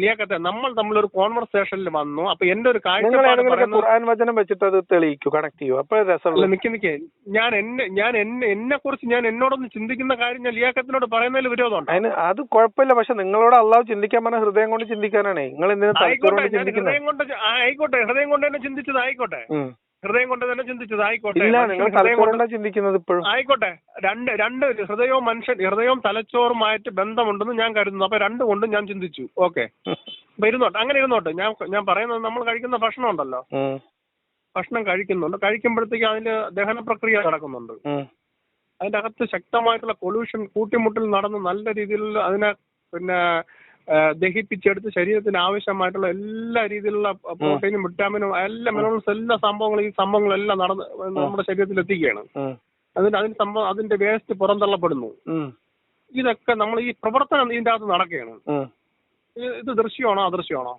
ലിയാഖത്തെ നമ്മൾ തമ്മിലൊരു കോൺവെർസേഷനിൽ വന്നു. അപ്പൊ എന്റെ ഒരു കാഴ്ചപ്പാട് ഖുർആൻ വചനം വെച്ചിട്ട് അത് തെളിയിക്കൂ, കണക്ട് ചെയ്യൂ. അപ്പൊ നിക്ക് ഞാൻ എന്നെ കുറിച്ച് ഞാൻ എന്നോടൊന്ന് ചിന്തിക്കുന്ന കാര്യം ഞാൻ ലിയാഖത്തിനോട് പറയുന്നതിൽ വിരോധമുണ്ട്. അത് കുഴപ്പമില്ല. പക്ഷെ നിങ്ങളോട് അള്ളാഹു ചിന്തിക്കാൻ പറഞ്ഞ ഹൃദയം കൊണ്ട് ചിന്തിക്കാനാണ്. നിങ്ങൾ ഹൃദയം കൊണ്ട് തന്നെ ചിന്തിച്ചത്. ആയിക്കോട്ടെ. ഹൃദയം കൊണ്ട് തന്നെ ചിന്തിച്ചത്. ആയിക്കോട്ടെ, ചിന്തിക്കുന്നത് ഇപ്പോഴും ആയിക്കോട്ടെ. രണ്ട് ഹൃദയവും ഹൃദയവും തലച്ചോറുമായിട്ട് ബന്ധമുണ്ടെന്ന് ഞാൻ കരുതുന്നു. അപ്പൊ രണ്ടു കൊണ്ടും ഞാൻ ചിന്തിച്ചു. ഓക്കെ, അപ്പൊ ഇരുന്നോട്ടെ, അങ്ങനെ ഇരുന്നോട്ടെ. ഞാൻ പറയുന്നത്, നമ്മൾ കഴിക്കുന്ന ഭക്ഷണം ഉണ്ടല്ലോ, ഭക്ഷണം കഴിക്കുമ്പോഴത്തേക്ക് അതിന്റെ ദഹന പ്രക്രിയ നടക്കുന്നുണ്ട്. അതിന്റെ അകത്ത് ശക്തമായിട്ടുള്ള പൊല്യൂഷൻ കൂട്ടിമുട്ടൽ നടന്ന് നല്ല രീതിയിലുള്ള അതിനെ ദഹിപ്പിച്ചെടുത്ത് ശരീരത്തിന് ആവശ്യമായിട്ടുള്ള എല്ലാ രീതിയിലുള്ള പ്രോട്ടീനും വിറ്റാമിനും എല്ലാ മിനറൽസ് എല്ലാ സംഭവങ്ങളും ഈ സംഭവങ്ങളെല്ലാം നടന്ന് നമ്മുടെ ശരീരത്തിൽ എത്തിക്കുകയാണ്. അതിന്റെ വേസ്റ്റ് പുറന്തള്ളപ്പെടുന്നു. ഇതൊക്കെ നമ്മൾ ഈ പ്രവർത്തനം ഇതിന്റെ അകത്ത് നടക്കുകയാണ്. ഇത് ദൃശ്യമാണോ അദൃശ്യമാണോ?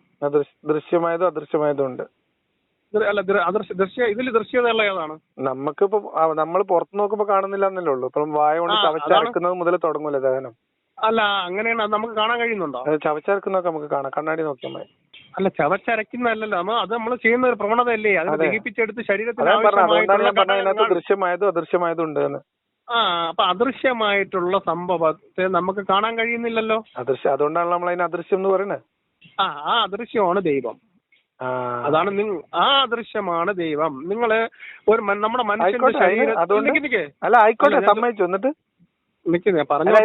ദൃശ്യമായതും അദൃശ്യമായതും ഉണ്ട്. അല്ല, ഇതിൽ ദൃശ്യതയുള്ള ഏതാണ്? നമുക്കിപ്പോ നമ്മൾ പുറത്ത് നോക്കുമ്പോ കാണുന്നില്ല എന്നല്ലേ ഉള്ളൂ. ഇപ്പം വായ കൊണ്ട് ചവച്ചരക്കുന്നത് മുതൽ തുടങ്ങൂല ദഹനം. അല്ല, അങ്ങനെയാണ്. നമുക്ക് കാണാൻ കഴിയുന്നുണ്ടോ? ചവച്ചരക്കുന്നൊക്കെ നമുക്ക് കാണാം, കണ്ണാടി നോക്കിയാൽ മതി. അല്ല, ചവച്ചരക്കുന്നല്ലോ, അത് നമ്മൾ ചെയ്യുന്ന ഒരു പ്രവണതയല്ലേ, അതിനെ ദഹിപ്പിച്ചെടുത്ത് ശരീരത്തിന് ദൃശ്യമായതും അദൃശ്യമായതും ഉണ്ട്. അപ്പൊ അദൃശ്യമായിട്ടുള്ള സംഭവത്തെ നമുക്ക് കാണാൻ കഴിയുന്നില്ലല്ലോ. അതുകൊണ്ടാണ് നമ്മൾ അതിന് അദൃശ്യം എന്ന് പറയുന്നത്. ആ അദൃശ്യമാണ് ദൈവം. അതാണ് ആ അദൃശ്യമാണ് ദൈവം. നിങ്ങള് ഒരു നമ്മുടെ മനുഷ്യന്റെ ശരീരം അല്ല ആയിക്കോട്ടെ സമ്മതിച്ചു. എന്നിട്ട്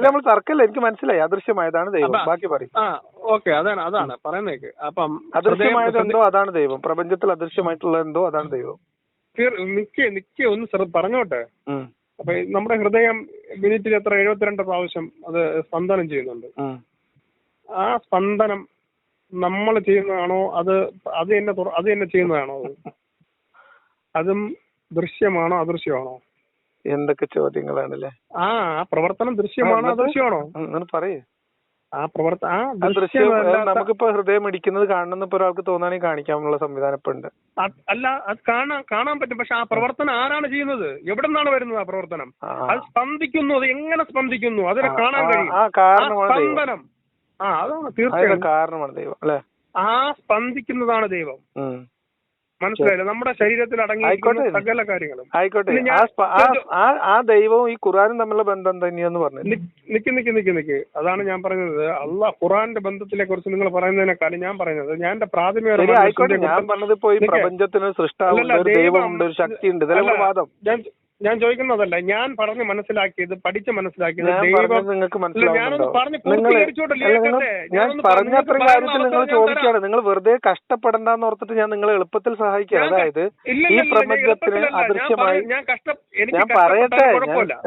നമ്മൾ തർക്കല്ല, എനിക്ക് മനസ്സിലായി. അദൃശ്യമായതാണ് ദൈവം. ബാക്കി പറയും. ഓക്കെ, അതാണ് പറയുന്നേക്ക്. അപ്പം അദൃശ്യമായതെന്തോ അതാണ് ദൈവം. പ്രപഞ്ചത്തിൽ അദൃശ്യമായിട്ടുള്ള എന്തോ അതാണ് ദൈവം. നിക്ക് ഒന്ന് പറഞ്ഞോട്ടെ. അപ്പൊ നമ്മുടെ ഹൃദയം മിനിറ്റിൽ എത്ര 72 പ്രാവശ്യം അത് സ്പന്ദനം ചെയ്യുന്നുണ്ട്. ആ സ്പന്ദനം നമ്മൾ ചെയ്യുന്നതാണോ അത് തന്നെ ചെയ്യുന്നതാണോ? അതും ദൃശ്യമാണോ അദൃശ്യമാണോ? എന്തൊക്കെ ചോദ്യങ്ങളാണല്ലേ. ആ പ്രവർത്തനം ദൃശ്യമാണോ അദൃശ്യമാണോ? പറയേ. ആ പ്രവർത്തനം നമുക്കിപ്പോ ഹൃദയം ഇടിക്കുന്നത് കാണണമെന്ന് ഇപ്പൊ ഒരാൾക്ക് തോന്നാണെങ്കിൽ കാണിക്കാനുള്ള സംവിധാനം ഇപ്പൊ ഉണ്ട്. അല്ല, അത് കാണാൻ പറ്റും. പക്ഷെ ആ പ്രവർത്തനം ആരാണ് ചെയ്യുന്നത്? എവിടെ നിന്നാണ് വരുന്നത് ആ പ്രവർത്തനം? അത് സ്പന്ദിക്കുന്നു. അത് എങ്ങനെ സ്പന്ദിക്കുന്നു? അതിനെ കാണാൻ കഴിയും. സ്പന്ദനം. അതാണ് തീർച്ചയായും കാരണമാണ് ദൈവം അല്ലെ. ആ സ്പന്ദിക്കുന്നതാണ് ദൈവം. മനസ്സിലായില്ല? നമ്മുടെ ശരീരത്തിൽ അടങ്ങിയിരിക്കുന്ന സകല കാര്യങ്ങളും. ആയിക്കോട്ടെ, ആ ദൈവവും ഈ ഖുർആനും തമ്മിലുള്ള ബന്ധം തന്നെയെന്ന് പറഞ്ഞു. നിക്ക്. അതാണ് ഞാൻ പറഞ്ഞത്. അള്ളാഹ് ഖുർആന്റെ ബന്ധത്തിനെ കുറിച്ച് നിങ്ങൾ പറയുന്നതിനേക്കാളും ഞാൻ പറയുന്നത് ഞാൻ എന്റെ പ്രാഥമിക ഞാൻ പറഞ്ഞത് ഇപ്പൊ ഈ പ്രപഞ്ചത്തിന് സൃഷ്ടാവുണ്ട്, ഒരു ദൈവമുണ്ട്, ഒരു ശക്തിയുണ്ട്. ഇതെല്ലാം വാദം. ഞാൻ ചോദിക്കുന്നതല്ല, ഞാൻ പറഞ്ഞ് മനസ്സിലാക്കിയത്, പഠിച്ച് മനസ്സിലാക്കിയത് നിങ്ങൾക്ക് ഞാൻ പറഞ്ഞത്ര കാര്യത്തിൽ നിങ്ങൾ ചോദിക്കാണ്. നിങ്ങൾ വെറുതെ കഷ്ടപ്പെടണ്ടെന്ന് ഓർത്തിട്ട് ഞാൻ നിങ്ങളെ എളുപ്പത്തിൽ സഹായിക്കാം. അതായത് ഈ പ്രപഞ്ചത്തിന് അദൃശ്യമായി ഞാൻ പറയട്ടെ.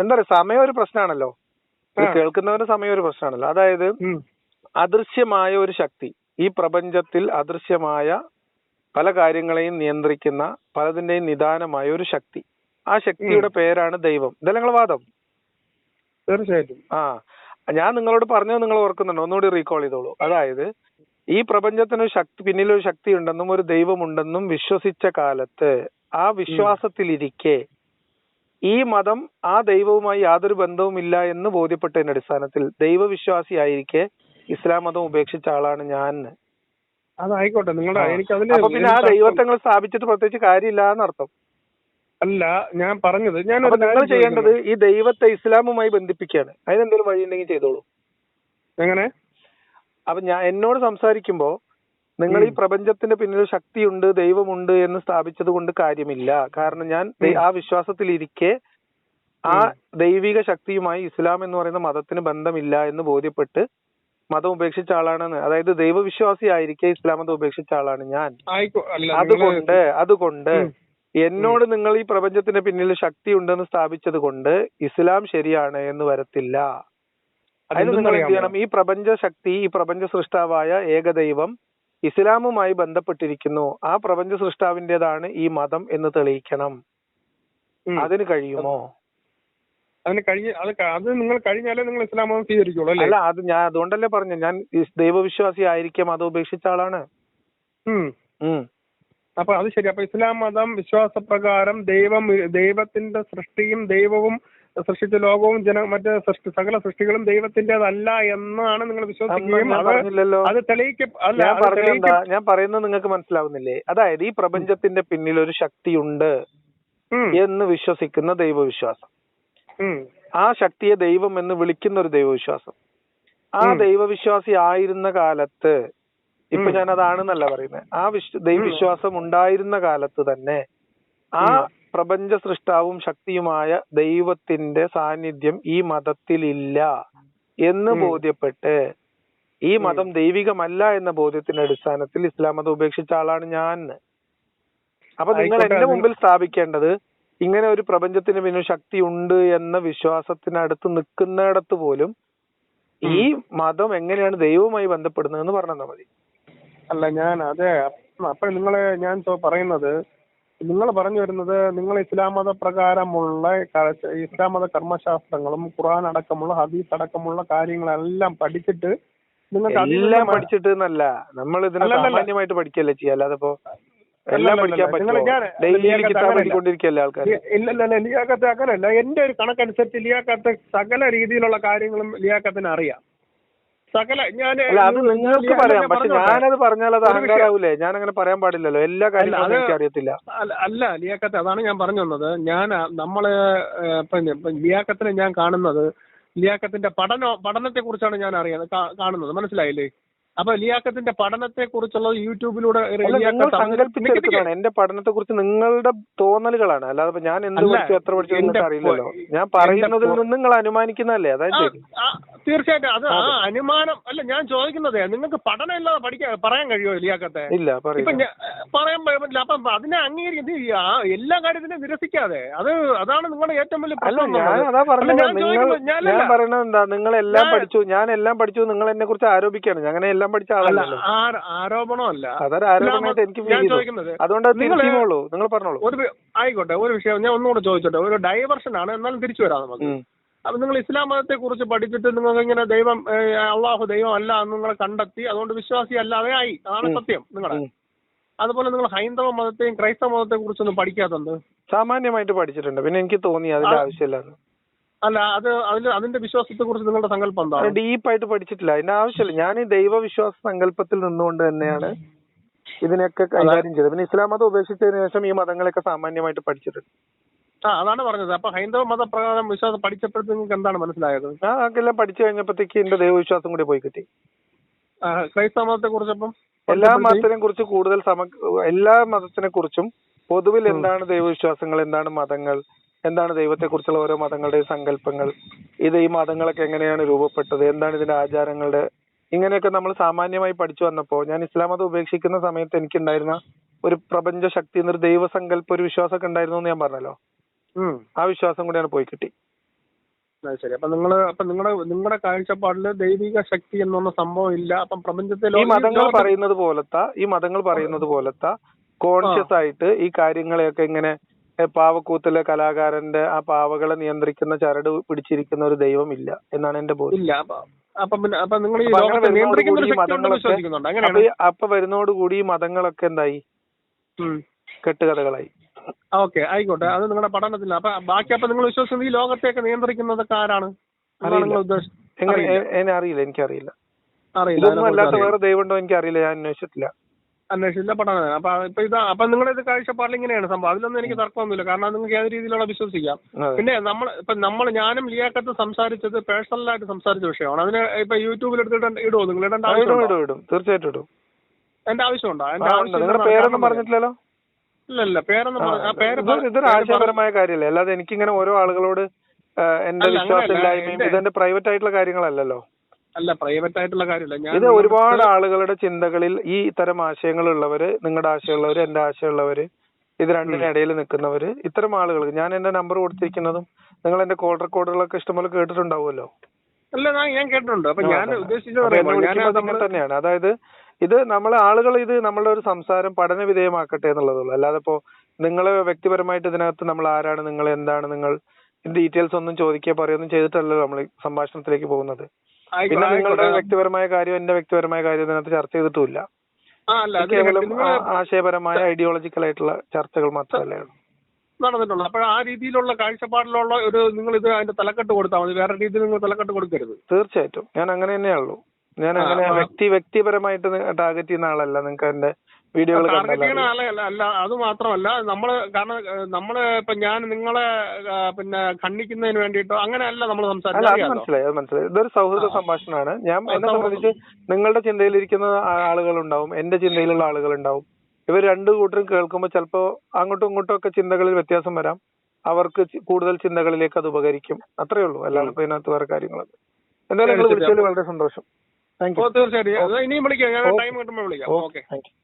എന്താ പറയുക, സമയം ഒരു പ്രശ്നമാണല്ലോ, കേൾക്കുന്നവരുടെ സമയം ഒരു പ്രശ്നമാണല്ലോ. അതായത് അദൃശ്യമായ ഒരു ശക്തി, ഈ പ്രപഞ്ചത്തിൽ അദൃശ്യമായ പല കാര്യങ്ങളെയും നിയന്ത്രിക്കുന്ന പലതിന്റെയും നിദാനമായ ഒരു ശക്തി, ആ ശക്തിയുടെ പേരാണ് ദൈവം. ഇതല്ല നിങ്ങളെ വാദം? തീർച്ചയായിട്ടും. ഞാൻ നിങ്ങളോട് പറഞ്ഞത് നിങ്ങൾ ഓർക്കുന്നുണ്ടോ? ഒന്നുകൂടി റീകോൾ ചെയ്തോളൂ. അതായത് ഈ പ്രപഞ്ചത്തിന് പിന്നിലൊരു ശക്തി ഉണ്ടെന്നും ഒരു ദൈവമുണ്ടെന്നും വിശ്വസിച്ച കാലത്ത് ആ വിശ്വാസത്തിലിരിക്കെ ഈ മതം ആ ദൈവവുമായി യാതൊരു ബന്ധവുമില്ല എന്ന് ബോധ്യപ്പെട്ടതിന്റെ അടിസ്ഥാനത്തിൽ ദൈവവിശ്വാസിയായിരിക്കെ ഇസ്ലാം മതം ഉപേക്ഷിച്ച ആളാണ് ഞാൻ. അതായിക്കോട്ടെ, നിങ്ങളുടെ അപ്പൊ പിന്നെ ആ ദൈവത്തെ നിങ്ങൾ സ്ഥാപിച്ചിട്ട് പ്രത്യേകിച്ച് കാര്യമില്ല എന്നർത്ഥം. അല്ല, ഞാൻ പറഞ്ഞത് നിങ്ങൾ ചെയ്യേണ്ടത് ഈ ദൈവത്തെ ഇസ്ലാമുമായി ബന്ധിപ്പിക്കുകയാണ്. അതിനെന്തെങ്കിലും വഴി ഉണ്ടെങ്കിൽ ചെയ്തോളൂ. എങ്ങനെ? അപ്പൊ എന്നോട് സംസാരിക്കുമ്പോ നിങ്ങൾ ഈ പ്രപഞ്ചത്തിന്റെ പിന്നിൽ ശക്തിയുണ്ട്, ദൈവമുണ്ട് എന്ന് സ്ഥാപിച്ചത് കൊണ്ട് കാര്യമില്ല. കാരണം ഞാൻ ആ വിശ്വാസത്തിലിരിക്കെ ആ ദൈവിക ശക്തിയുമായി ഇസ്ലാം എന്ന് പറയുന്ന മതത്തിന് ബന്ധമില്ല എന്ന് ബോധ്യപ്പെട്ട് മതം ഉപേക്ഷിച്ച ആളാണെന്ന്. അതായത് ദൈവവിശ്വാസി ആയിരിക്കെ ഇസ്ലാം മതം ഉപേക്ഷിച്ച ആളാണ് ഞാൻ. അതുകൊണ്ട് എന്നോട് നിങ്ങൾ ഈ പ്രപഞ്ചത്തിന്റെ പിന്നിൽ ശക്തി ഉണ്ടെന്ന് സ്ഥാപിച്ചത് കൊണ്ട് ഇസ്ലാം ശരിയാണ് എന്ന് വരത്തില്ല. അതിന് നിങ്ങൾ എന്ത് ചെയ്യണം? ഈ പ്രപഞ്ച ശക്തി, ഈ പ്രപഞ്ച സൃഷ്ടാവായ ഏകദൈവം ഇസ്ലാമുമായി ബന്ധപ്പെട്ടിരിക്കുന്നു, ആ പ്രപഞ്ച സൃഷ്ടാവിന്റേതാണ് ഈ മതം എന്ന് തെളിയിക്കണം. അതിന് കഴിയുമോ? അത് നിങ്ങൾ കഴിഞ്ഞാലേ നിങ്ങൾ ഇസ്ലാം മതം സ്വീകരിക്കുള്ളൂ അല്ലേ? അല്ല, അത് ഞാൻ അതുകൊണ്ടല്ലേ പറഞ്ഞു, ഞാൻ ദൈവവിശ്വാസി ആയിരിക്കെ മതം ഉപേക്ഷിച്ച ആളാണ്. അപ്പൊ അത് ശരി. അപ്പൊ ഇസ്ലാം മതം വിശ്വാസപ്രകാരം ദൈവത്തിന്റെ സൃഷ്ടിയും ദൈവവും സൃഷ്ടിച്ച ലോകവും മറ്റേ സകല സൃഷ്ടികളും ദൈവത്തിന്റേതല്ല എന്നാണ് നിങ്ങൾ വിശ്വസിക്കുകയും അത് ഞാൻ പറയുന്നത് നിങ്ങൾക്ക് മനസ്സിലാവുന്നില്ലേ? അതായത് ഈ പ്രപഞ്ചത്തിന്റെ പിന്നിൽ ഒരു ശക്തിയുണ്ട് എന്ന് വിശ്വസിക്കുന്ന ദൈവവിശ്വാസം, ആ ശക്തിയെ ദൈവം എന്ന് വിളിക്കുന്ന ഒരു ദൈവവിശ്വാസം, ആ ദൈവവിശ്വാസി ആയിരുന്ന കാലത്ത്, ഇപ്പൊ ഞാൻ അതാണെന്നല്ല പറയുന്നത്, ആ ദൈവവിശ്വാസം ഉണ്ടായിരുന്ന കാലത്ത് തന്നെ ആ പ്രപഞ്ച സൃഷ്ടാവും ശക്തിയുമായ ദൈവത്തിന്റെ സാന്നിധ്യം ഈ മതത്തിലില്ല എന്ന് ബോധ്യപ്പെട്ട് ഈ മതം ദൈവികമല്ല എന്ന ബോധ്യത്തിന്റെ അടിസ്ഥാനത്തിൽ ഇസ്ലാം മതം ഉപേക്ഷിച്ച ആളാണ് ഞാൻ. അപ്പൊ നിങ്ങൾ എന്റെ മുമ്പിൽ സ്ഥാപിക്കേണ്ടത് ഇങ്ങനെ ഒരു പ്രപഞ്ചത്തിന് പിന്നെ ശക്തി ഉണ്ട് എന്ന വിശ്വാസത്തിനടുത്ത് നിൽക്കുന്നിടത്ത് പോലും ഈ മതം എങ്ങനെയാണ് ദൈവവുമായി ബന്ധപ്പെടുന്നതെന്ന് പറഞ്ഞാൽ മതി. അല്ല ഞാൻ അതെ അപ്പൊ ഞാൻ പറയുന്നത്, നിങ്ങൾ പറഞ്ഞു വരുന്നത് നിങ്ങൾ ഇസ്ലാം മത പ്രകാരമുള്ള ഇസ്ലാം മത കർമ്മശാസ്ത്രങ്ങളും ഖുർആൻ അടക്കമുള്ള ഹദീസ് അടക്കമുള്ള കാര്യങ്ങളെല്ലാം പഠിച്ചിട്ട് നിങ്ങൾക്ക് എല്ലാം പഠിച്ചിട്ട് എന്നല്ല, നമ്മൾ ഇതിനെ സാമാന്യമായിട്ട് പഠിക്കല്ലേ ചെയ്യാം. അല്ലാതെ ഇപ്പോ എല്ലാം പഠിക്കാൻ പറ്റുമോ? ഡെയിലി കിതാബ് പഠിക്കൊണ്ടിരിക്കല്ലേ ആൾക്കാർ? ഇല്ലല്ല, ലിയാഖത്ത് അങ്ങനല്ല. എന്റെ ഒരു കണക്കനുസരിച്ച് ലിയാഖത്ത് സകല രീതിയിലുള്ള കാര്യങ്ങളും ലിയാഖത്തിന് അറിയാം. സകല അത് നിങ്ങൾക്ക് പറയാം, പക്ഷെ ഞാനത് പറഞ്ഞാൽ അത് അഹങ്കാരാവൂലേ? ഞാൻ അങ്ങനെ പറയാൻ പാടില്ലല്ലോ. എല്ലാ കാര്യങ്ങളും എനിക്ക് അറിയത്തില്ല. അല്ല ലിയാഖത്ത്, അതാണ് ഞാൻ പറഞ്ഞു വന്നത്. നമ്മള് ലിയാഖത്തിനെ ഞാൻ കാണുന്നത് ലിയാഖത്തിന്റെ പഠനത്തെ കുറിച്ചാണ് ഞാൻ കാണുന്നത്. മനസ്സിലായില്ലേ? അപ്പൊ ലിയാഖത്തിന്റെ പഠനത്തെ കുറിച്ചുള്ള യൂട്യൂബിലൂടെ സങ്കല്പിച്ചെടുത്തതാണ്. എന്റെ പഠനത്തെ കുറിച്ച് നിങ്ങളുടെ തോന്നലുകളാണ്. അല്ലാതെ ഞാൻ എന്ത് പഠിച്ചു എത്ര പഠിച്ചു നിങ്ങൾക്ക് അറിയില്ലല്ലോ. ഞാൻ പറയുന്നതിൽ നിന്ന് നിങ്ങൾ അനുമാനിക്കുന്നതല്ലേ? അതായത് തീർച്ചയായിട്ടും അത് ആ അനുമാനം അല്ല ഞാൻ ചോദിക്കുന്നത്. നിങ്ങൾക്ക് പഠനം ഇല്ലാതെ പറയാൻ കഴിയുമോ ലിയാഖത്തെ? ഇല്ല, പറയാൻ പറ്റില്ല. അപ്പൊ അതിനെ അംഗീകരിക്കുന്നത് എല്ലാ കാര്യത്തിനും നിരസിക്കാതെ അതാണ് നിങ്ങളുടെ ഏറ്റവും വലിയ പ്രശ്നം. ഞാൻ പറയുന്നത് എന്താ, നിങ്ങൾ എല്ലാം പഠിച്ചു, ഞാൻ എല്ലാം പഠിച്ചു, നിങ്ങൾ എന്നെ കുറിച്ച് ആരോപിക്കാണ്. അങ്ങനെ എല്ലാം പഠിച്ച ആളല്ല. ആരോപണമല്ല, അതൊരു ആരോപണമായിട്ട് എനിക്ക് ചോദിക്കുന്നത്. അതുകൊണ്ട് നിങ്ങൾ പറഞ്ഞോളൂ. ആയിക്കോട്ടെ, ഒരു വിഷയം ഞാൻ ഒന്നുകൂടെ ചോദിച്ചോട്ടെ. ഒരു ഡൈവേർഷൻ ആണ്, എന്നാലും തിരിച്ചു വരാം നമുക്ക്. അപ്പൊ നിങ്ങൾ ഇസ്ലാം മതത്തെ കുറിച്ച് പഠിച്ചിട്ട് നിങ്ങൾക്ക് ഇങ്ങനെ ദൈവം അള്ളാഹു ദൈവം അല്ല എന്ന് നിങ്ങൾ കണ്ടെത്തി, അതുകൊണ്ട് വിശ്വാസി അല്ലാതെ ആയി. അതാണ് സത്യം നിങ്ങളുടെ. അതുപോലെ നിങ്ങൾ ഹൈന്ദവ മതത്തെയും ക്രൈസ്തവ മതത്തെ കുറിച്ചൊന്നും പഠിക്കാത്തത്? സാമാന്യമായിട്ട് പഠിച്ചിട്ടുണ്ട്, പിന്നെ എനിക്ക് തോന്നി അതിന്റെ ആവശ്യമില്ല. അല്ല, അതിന്റെ വിശ്വാസത്തെ കുറിച്ച് നിങ്ങളുടെ സങ്കല്പം എന്താണ്? ഡീപ്പായിട്ട് പഠിച്ചിട്ടില്ല, അതിന്റെ ആവശ്യമില്ല. ഞാൻ ഈ ദൈവവിശ്വാസ സങ്കല്പത്തിൽ നിന്നുകൊണ്ട് തന്നെയാണ് ഇതിനൊക്കെ കൈകാര്യം ചെയ്തത്. പിന്നെ ഇസ്ലാം മതം ഉപേക്ഷിച്ചതിന് ശേഷം ഈ മതങ്ങളൊക്കെ സാമാന്യമായിട്ട് പഠിച്ചിട്ടുണ്ട്. അതാണ് പറഞ്ഞത്. അപ്പൊ ഹൈന്ദവ മതപ്രകാരം വിശ്വാസം പഠിച്ചപ്പോഴത്തേക്ക് നിങ്ങൾക്ക് എന്താണ് മനസ്സിലായത്? എല്ലാം പഠിച്ചു കഴിഞ്ഞപ്പോഴത്തേക്ക് എന്റെ ദൈവവിശ്വാസം കൂടി പോയി കിട്ടി. ക്രൈസ്തവ മതത്തെ കുറിച്ചപ്പം എല്ലാ മതത്തിനെ കുറിച്ച് കൂടുതൽ എല്ലാ മതത്തിനെ കുറിച്ചും പൊതുവിൽ എന്താണ് ദൈവവിശ്വാസങ്ങൾ, എന്താണ് മതങ്ങൾ, എന്താണ് ദൈവത്തെ കുറിച്ചുള്ള ഓരോ മതങ്ങളുടെ സങ്കല്പങ്ങൾ, ഈ മതങ്ങളൊക്കെ എങ്ങനെയാണ് രൂപപ്പെട്ടത്, എന്താണ് ഇതിന്റെ ആചാരങ്ങളുടെ, ഇങ്ങനെയൊക്കെ നമ്മൾ സാമാന്യമായി പഠിച്ചു വന്നപ്പോ ഞാൻ ഇസ്ലാം മതം ഉപേക്ഷിക്കുന്ന സമയത്ത് എനിക്കുണ്ടായിരുന്ന ഒരു പ്രപഞ്ച ശക്തി എന്നൊരു ദൈവസങ്കല്പം, ഒരു വിശ്വാസമൊക്കെ ഉണ്ടായിരുന്നു എന്ന് ഞാൻ പറഞ്ഞല്ലോ. ആ വിശ്വാസം കൂടിയാണ് പോയി കിട്ടി. ശരി. അപ്പൊ നിങ്ങളുടെ കാഴ്ചപ്പാടില് ദൈവിക ശക്തി എന്ന് പറഞ്ഞ സംഭവം ഇല്ല. അപ്പം പ്രപഞ്ചത്തിൽ ഈ മതങ്ങൾ പറയുന്നത് പോലത്തെ കോൺഷ്യസ് ആയിട്ട് ഈ കാര്യങ്ങളെയൊക്കെ ഇങ്ങനെ പാവക്കൂത്തിലെ കലാകാരന്റെ ആ പാവകളെ നിയന്ത്രിക്കുന്ന ചരട് പിടിച്ചിരിക്കുന്ന ഒരു ദൈവം ഇല്ല എന്നാണ് എന്റെ ബോധ്യം. അപ്പൊ വരുന്നോടുകൂടി ഈ മതങ്ങളൊക്കെ എന്തായി? കെട്ടുകഥകളായി. ഓക്കെ, ആയിക്കോട്ടെ, അത് നിങ്ങളുടെ പഠനത്തില്ല. അപ്പൊ ബാക്കി നിങ്ങൾ വിശ്വസിക്കുന്നത് ഈ ലോകത്തെയൊക്കെ നിയന്ത്രിക്കുന്നതൊക്കെ ആരാണ്? അറിയില്ല, എനിക്കറിയില്ല. ഇതൊന്നും അല്ലാത്ത വേറെ ദൈവം ഉണ്ടോ എനിക്കറിയില്ല, ഞാൻ അന്വേഷിച്ചില്ല പഠനം. അപ്പൊ നിങ്ങളുടെ ഇത് കാഴ്ചപ്പാടിൽ ഇങ്ങനെയാണ് സംഭവം. അതിലൊന്നും എനിക്ക് തർക്കമൊന്നുമില്ല, കാരണം നിങ്ങൾക്ക് ഏത് രീതിയിലുള്ള വിശ്വസിക്കാം. പിന്നെ ഞാനും ലിയാഖത്ത് സംസാരിച്ചത് പേഴ്സണലായിട്ട് സംസാരിച്ച വിഷയമാണ്. അതിന് ഇപ്പൊ യൂട്യൂബിൽ എടുത്തിട്ട് ഇടുമോ? നിങ്ങൾ ഇടേണ്ട ആവശ്യം? തീർച്ചയായിട്ടും ഇടും. എന്റെ ആവശ്യമുണ്ടോ? പേരൊന്നും പറഞ്ഞിട്ടില്ലല്ലോ. ഇല്ല, പേരൊന്നും ഇതൊരു ആശയപരമായ കാര്യമല്ലേ, അല്ലാതെ എനിക്കിങ്ങനെ ഓരോ ആളുകളോട് എന്റെ വിശ്വാസമില്ലായ്മയും ഇതെന്റെ പ്രൈവറ്റ് ആയിട്ടുള്ള കാര്യങ്ങളല്ലല്ലോ. അല്ല, പ്രൈവറ്റ് ആയിട്ടുള്ള കാര്യമല്ല. ഇത് ഒരുപാട് ആളുകളുടെ ചിന്തകളിൽ ഈ ഇത്തരം ആശയങ്ങളുള്ളവര്, നിങ്ങളുടെ ആശയമുള്ളവര്, എന്റെ ആശയമുള്ളവര്, ഇത് രണ്ടിനിടയിൽ നിൽക്കുന്നവര്, ഇത്തരം ആളുകൾക്ക് ഞാൻ എന്റെ നമ്പർ കൊടുത്തിരിക്കുന്നതും നിങ്ങൾ എന്റെ കോൾ റെക്കോർഡുകളൊക്കെ ഇഷ്ടംപോലെ കേട്ടിട്ടുണ്ടാവുമല്ലോ. അല്ല, ഞാൻ കേട്ടിട്ടുണ്ട്. അപ്പൊ ഞാൻ ഉദ്ദേശിച്ചത് തന്നെയാണ്. അതായത് ഇത് ആളുകൾ ഇത് നമ്മളുടെ ഒരു സംസാരം പഠന വിധേയമാക്കട്ടെ എന്നുള്ളതുള്ളൂ. അല്ലാതെ ഇപ്പോ നിങ്ങള് വ്യക്തിപരമായിട്ട് ഇതിനകത്ത് നമ്മൾ ആരാണ്, നിങ്ങൾ എന്താണ്, നിങ്ങൾ ഡീറ്റെയിൽസ് ഒന്നും ചോദിക്കുക പറയുകയൊന്നും ചെയ്തിട്ടല്ലോ നമ്മൾ സംഭാഷണത്തിലേക്ക് പോകുന്നത്. പിന്നെ നിങ്ങളുടെ വ്യക്തിപരമായ കാര്യം എന്റെ വ്യക്തിപരമായ കാര്യം ഇതിനകത്ത് ചർച്ച ചെയ്തിട്ടുമില്ല. കേവലം ആശയപരമായ ഐഡിയോളജിക്കൽ ആയിട്ടുള്ള ചർച്ചകൾ മാത്രമല്ലേ നടന്നിട്ടുള്ളൂ. അപ്പോൾ ആ രീതിയിലുള്ള കാഴ്ചപ്പാടിലുള്ള ഒരു നിങ്ങൾ ഇത് അതിന്റെ തലക്കെട്ട് കൊടുത്താൽ മതി, വേറെ രീതിയിൽ നിങ്ങൾ തലക്കെട്ട് കൊടുക്കരുത്. തീർച്ചയായിട്ടും ഞാൻ അങ്ങനെ തന്നെയുള്ളൂ. ഞാൻ അങ്ങനെ വ്യക്തിപരമായിട്ട് ടാർഗറ്റ് ചെയ്യുന്ന ആളല്ല. നിങ്ങൾക്ക് എന്റെ വീഡിയോകൾ അല്ല, അത് മാത്രമല്ല നമ്മള് ഇപ്പൊ ഞാൻ നിങ്ങളെ ഖണ്ഡിക്കുന്നതിന് വേണ്ടിയിട്ടോ അങ്ങനെയല്ല നമ്മൾ സംസാരിക്കുന്നത്. മനസ്സിലായി. ഇതൊരു സൗഹൃദ സംഭാഷണമാണ്. ഞാൻ എന്നെ സംബന്ധിച്ച് നിങ്ങളുടെ ചിന്തയിലിരിക്കുന്ന ആളുകളുണ്ടാവും, എന്റെ ചിന്തയിലുള്ള ആളുകളുണ്ടാവും. ഇവർ രണ്ടു കൂട്ടരും കേൾക്കുമ്പോൾ ചിലപ്പോ അങ്ങോട്ടും ഇങ്ങോട്ടും ഒക്കെ ചിന്തകളിൽ വ്യത്യാസം വരാം. അവർക്ക് കൂടുതൽ ചിന്തകളിലേക്ക് അത് ഉപകരിക്കും. അത്രേ ഉള്ളൂ. അല്ലാതെ ഇപ്പൊ ഇതിനകത്ത് വേറെ കാര്യങ്ങളൊക്കെ. എന്തായാലും നിങ്ങൾ വിളിച്ചതിൽ വളരെ സന്തോഷം. Thank you. തീർച്ചയായിട്ടും ഇനിയും വിളിക്കാം. ഞാൻ ടൈം കിട്ടുമ്പോൾ വിളിക്കാം. ഓക്കെ. Thank you.